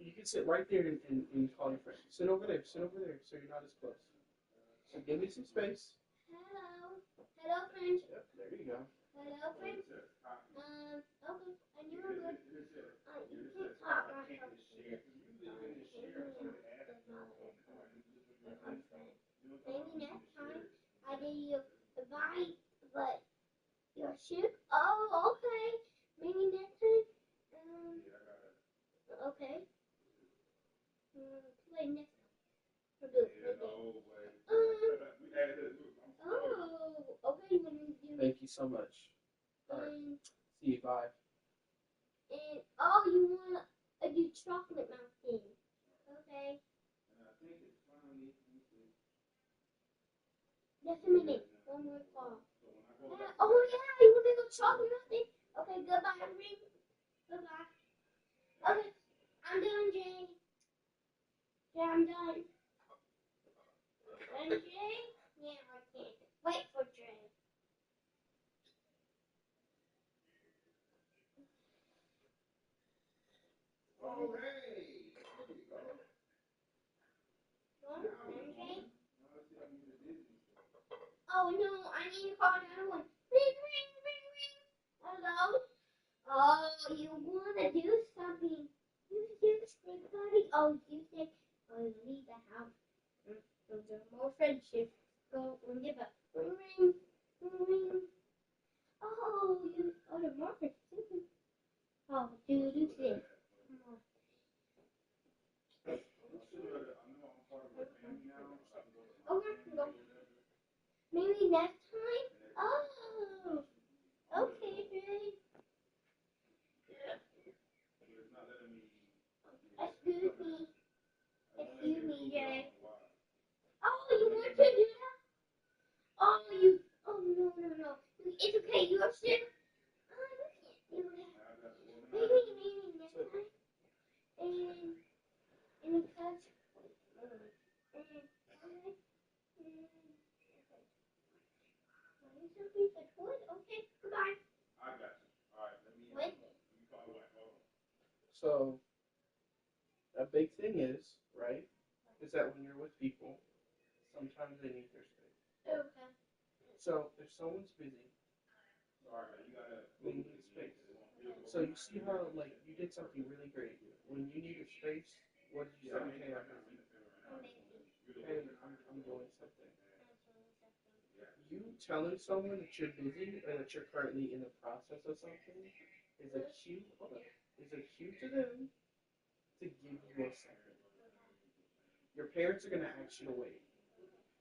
You can sit right there and call your friend. Sit over there, so you're not as close. So give me some space. Hello? Hello, friend? Yep, there you go. Hello, friend? Okay, I knew I would. You can't talk my phone. Maybe next time I give you a bite, but you're sick? Oh, okay. Maybe next time. Okay. Play next time. We'll do it. Okay. When you do. Thank you so much. All right. See you. Bye. And you want to do chocolate mountain? Okay. Just a minute. One more call. Oh yeah, you want to go chocolate mountain? Okay, goodbye. Ring. Goodbye. Okay, I'm done, Jay. Yeah, I'm done. And Jay? Yeah, I can't. Wait for Jay. Oh no, I need to call another one. Ring, ring, ring, ring. Hello? Oh, you want to do something. You say, buddy. Oh, you say, leave the house. So there are more friendships. Go and give up. Ring, ring, ring, ring. Oh, the more friendships. Oh, do this. Come on. Okay, go. Maybe next time? Oh, okay, Jay. Excuse me, Jay. Oh, you want to do that? Oh, no. It's okay, you are sick. Oh, you can't do that. Maybe next time. And because, okay, goodbye. Wait. So, a big thing is, right, is that when you're with people, sometimes they need their space. Okay. So, if someone's busy, they need space. So, you see how, like, you did something really great. When you needed space, what did you say? Hey, I'm busy. Hey, I'm doing something. You telling someone that you're busy or that you're currently in the process of something is a cue to them to give you a second. Your parents are going to ask you to wait.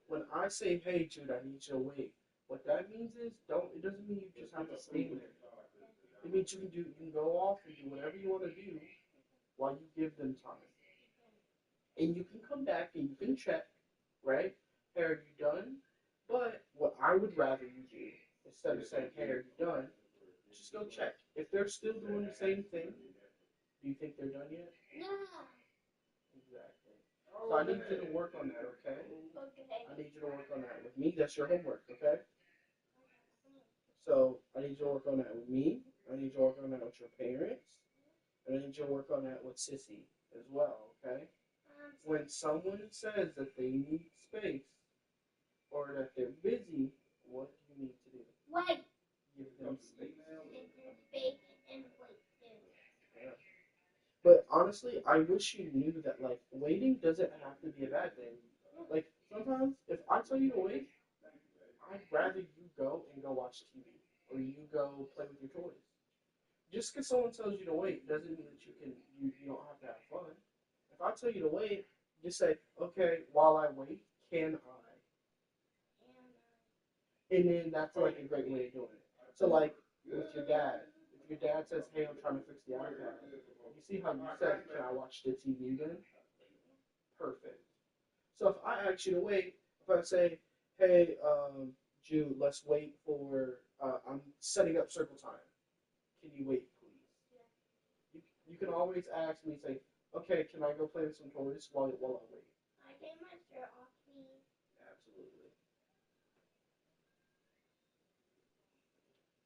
When I say, hey, Jude, I need you to wait, what that means is, it doesn't mean you just have to stand there. It means you can go off and do whatever you want to do while you give them time. And you can come back and you can check, right? Hey, are you done? But what I would rather you do, instead of saying, hey, are you done? Just go check. If they're still doing the same thing, do you think they're done yet? No. Exactly. So I need you to work on that, okay? Okay. I need you to work on that with me. That's your homework, okay? So I need you to work on that with me. I need you to work on that with your parents. And I need you to work on that with Sissy as well, okay? When someone says that they need space or that they're busy, what do you need to do? Wait. Give them space. And wait too. Yeah. But honestly, I wish you knew that like waiting doesn't have to be a bad thing. Like sometimes if I tell you to wait, I'd rather you go and go watch TV or you go play with your toys. Just because someone tells you to wait doesn't mean that you don't have to have fun. If I tell you to wait, just say, okay, while I wait, can I? And then that's like a great way of doing it. So like with your dad, if your dad says, hey, I'm trying to fix the iPad, you see how you said, can I watch the TV then? Perfect. So if I ask you to wait, if I say, hey, Jude, let's wait for, I'm setting up circle time. Can you wait, please? You can always ask me, say, okay, can I go play with some toys while I wait? I get my shirt off, please. Absolutely.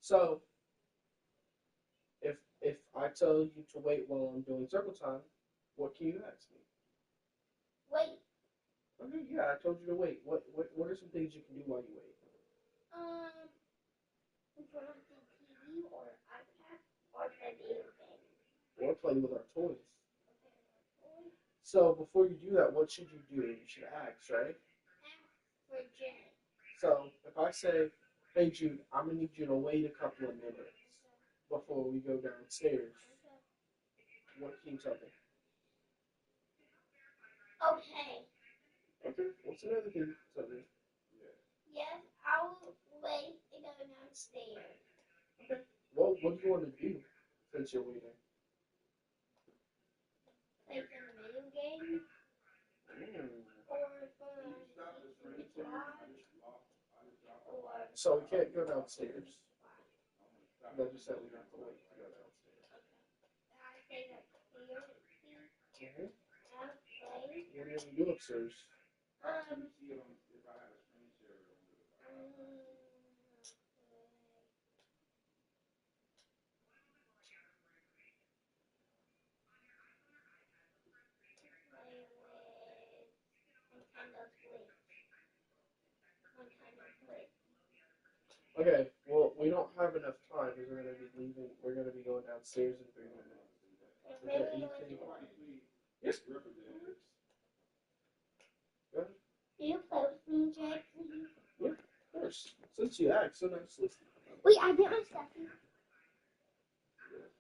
So if I tell you to wait while I'm doing circle time, what can you ask me? Wait. Okay, yeah, I told you to wait. What are some things you can do while you wait? In front of the TV or iPad or play video games. Or play with our toys. So before you do that, what should you do? You should ask, right? Ask for Jay. So if I say, hey Jude, I'm gonna need you to wait a couple of minutes before we go downstairs, what can you tell me? Okay. Okay, what's another thing you can tell me? Yes, I will wait and go downstairs. Okay. Well, what do you want to do since you're waiting? Play some video games. Or some guitar. Or So we can't go downstairs. I just said we have to wait to go downstairs. I say that clearly. Okay. I'll play. What are you gonna do upstairs? Okay, well, we don't have enough time because we're going to be leaving. We're going to be going downstairs in 3 minutes. Is there anything? Yes. Go ahead. Do you play with me, Jay, please? Yeah, of course. Since you asked so nicely. Wait, I get my stuffy.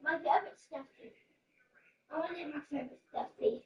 My favorite stuffy. I want to get my favorite stuffy.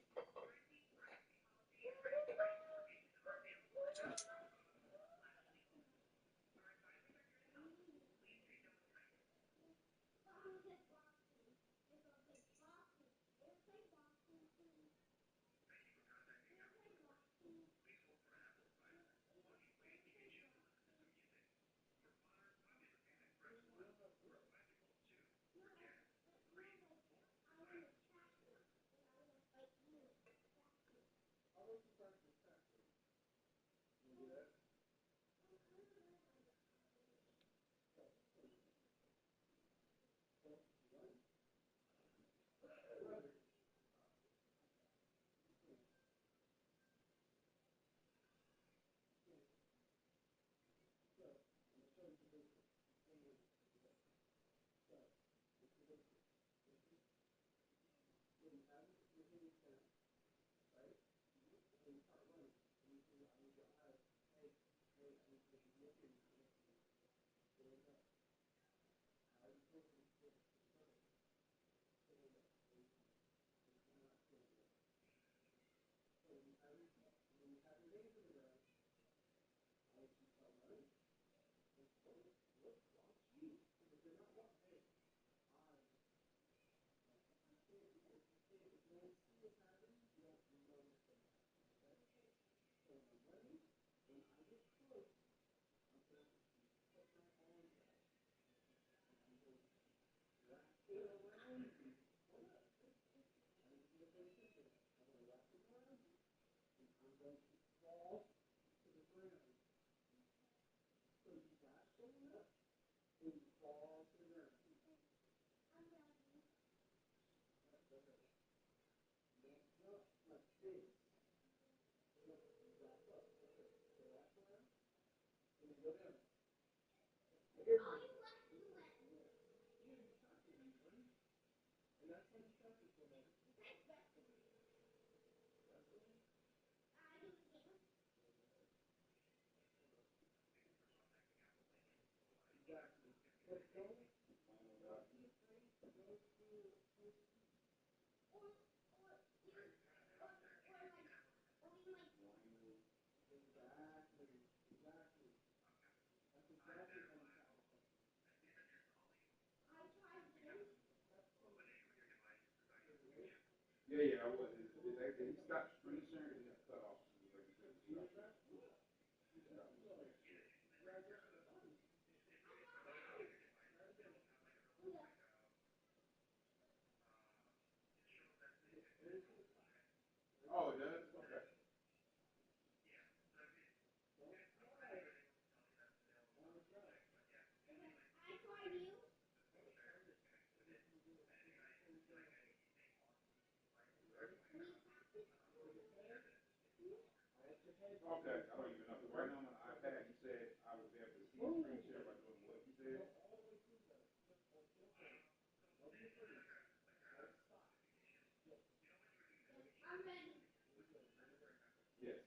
Yeah, I was. He stopped screen sharing and then cut off. Oh, it does? Okay. Okay, I don't even know. Right now on my iPad, you said I was able to see screen share by doing what you said. Yes.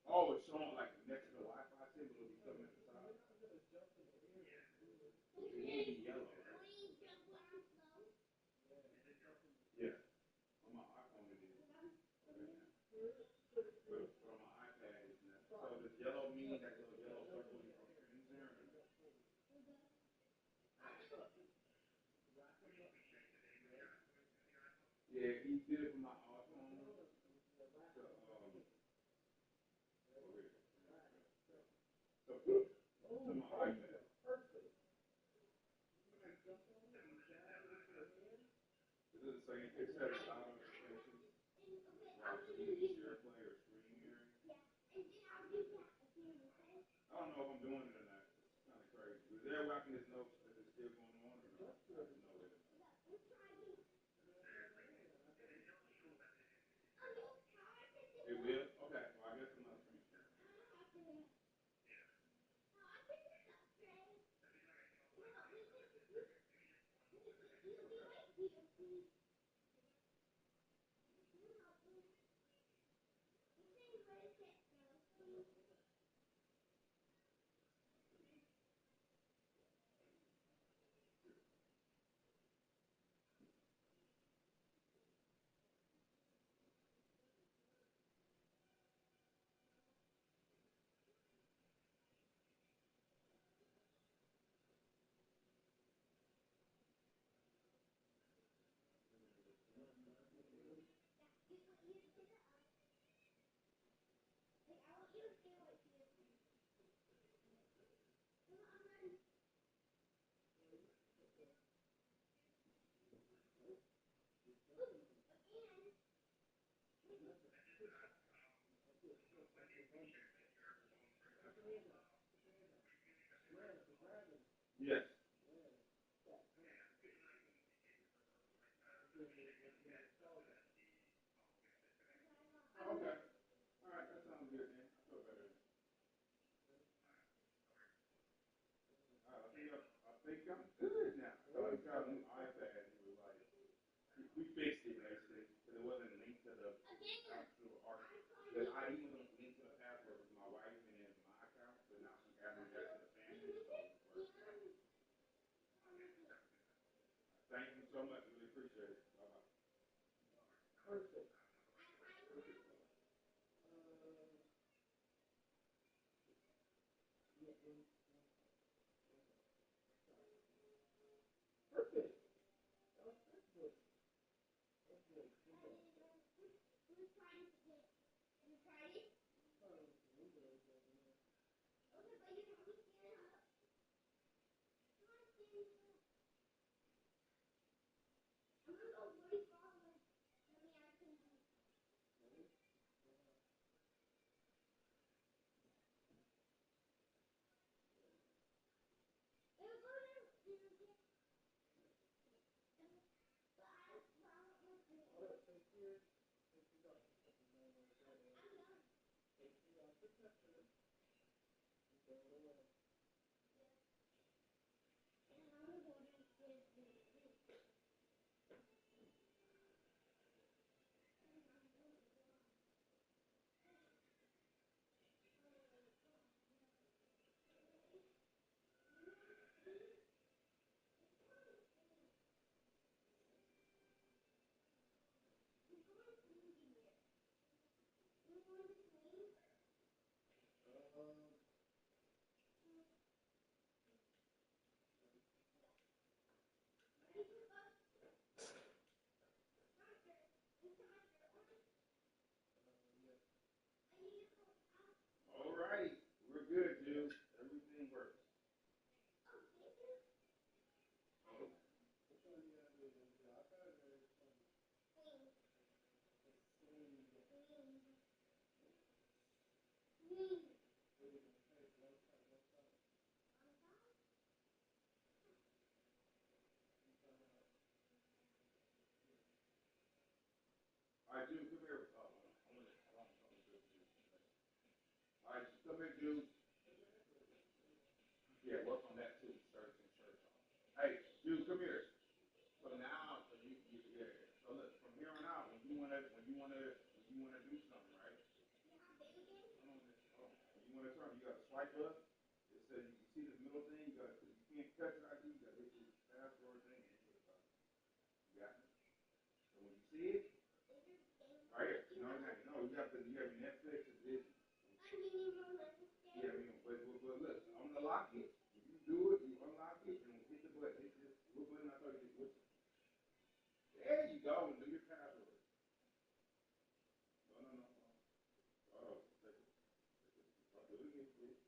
Oh, it's showing like next to the Wi-Fi signal, it'll be coming at the top. It won't be yellow, right? Yeah. On my iPhone it is. But on my iPad it's not. So does yellow mean that little yellow circle is on screen there? Yeah, he did it from my iPhone to my iPad. This is the same. It says auto notifications. Watch TV, share play, or screen mirroring. I don't know if I'm doing it or not. It's kind of crazy. Is there a way I can just know that it's still going on or no? I have no way. It will? Okay. Well, I guess I'm not screen sharing. Yes. Okay. All right. That sounds good, man. I feel better. All right. I think I'm good now. So I got a new iPad and it was like, we fixed it basically because it wasn't linked to the actual art. The ID wasn't linked to the password with my wife and then my account, but now she added that to the family, so it works. Thank you so much. Really appreciate it. Bye bye. All right, we're good, dude. Everything works. All right, dude, come here. All right, come here, dude. Yeah, work on that too. Shirts and shirts on. Hey, dude, come here. So now, so yeah. So look, from here on out, when you wanna do something, right? Hold on, hold on. When you wanna turn, you gotta swipe up. It says you see this middle thing. You can't touch it ID. You gotta hit this password thing and hit it. You got it. So when you see it, right here. No. You have your Netflix and Disney. Yeah, but look, unlock it. If you do it, you unlock it and hit the button. Hit this. What button I thought you did? There you go. And do your password. No. Oh, I'll do it again, please.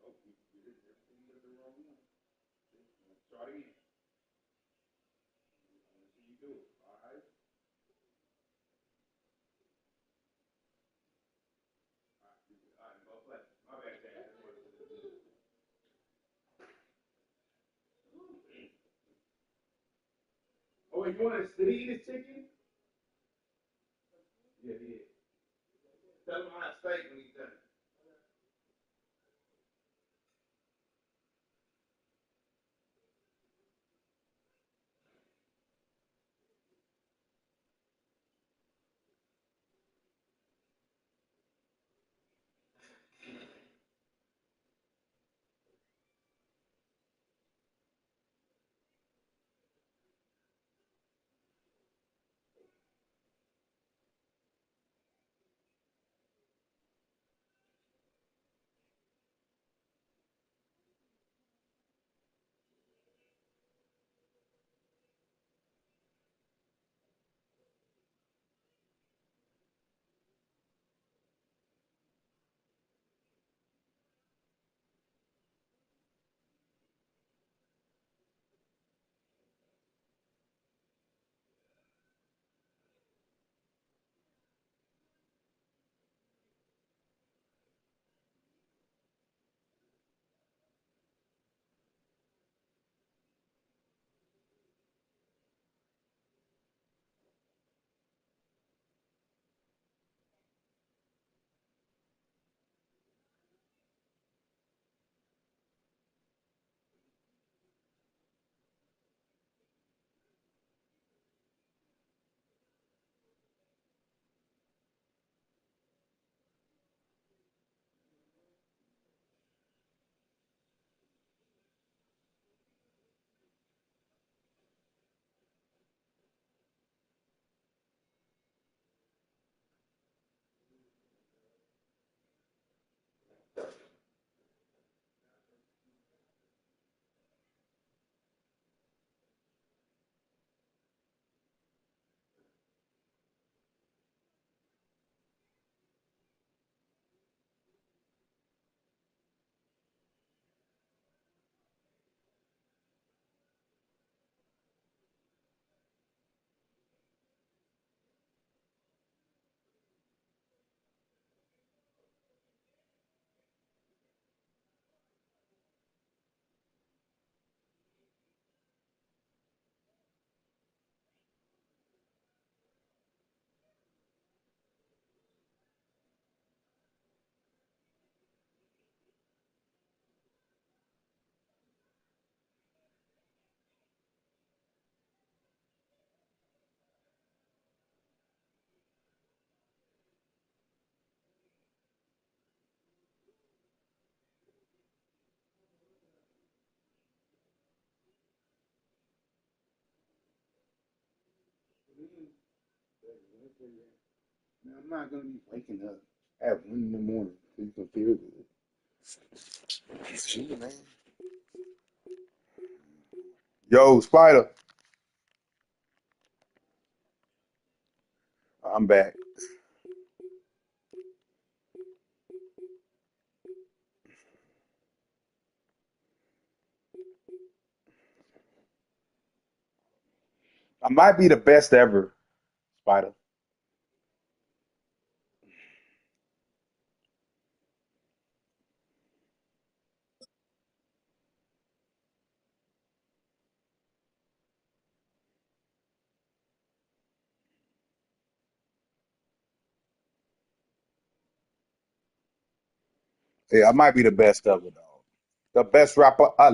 Oh, you did everything but the wrong one. Start again. I want to see you do it. All right. All right, go play. My bad, Dad. Oh, wait, did he eat his chicken? Yeah, he did. Tell him how to steak when he's done. I'm not gonna be waking up at 1 in the morning so you can feel good. Shit, man. Yo, Spider, I'm back. I might be the best ever, Spider. Yeah, I might be the best ever, dog. The best rapper alive.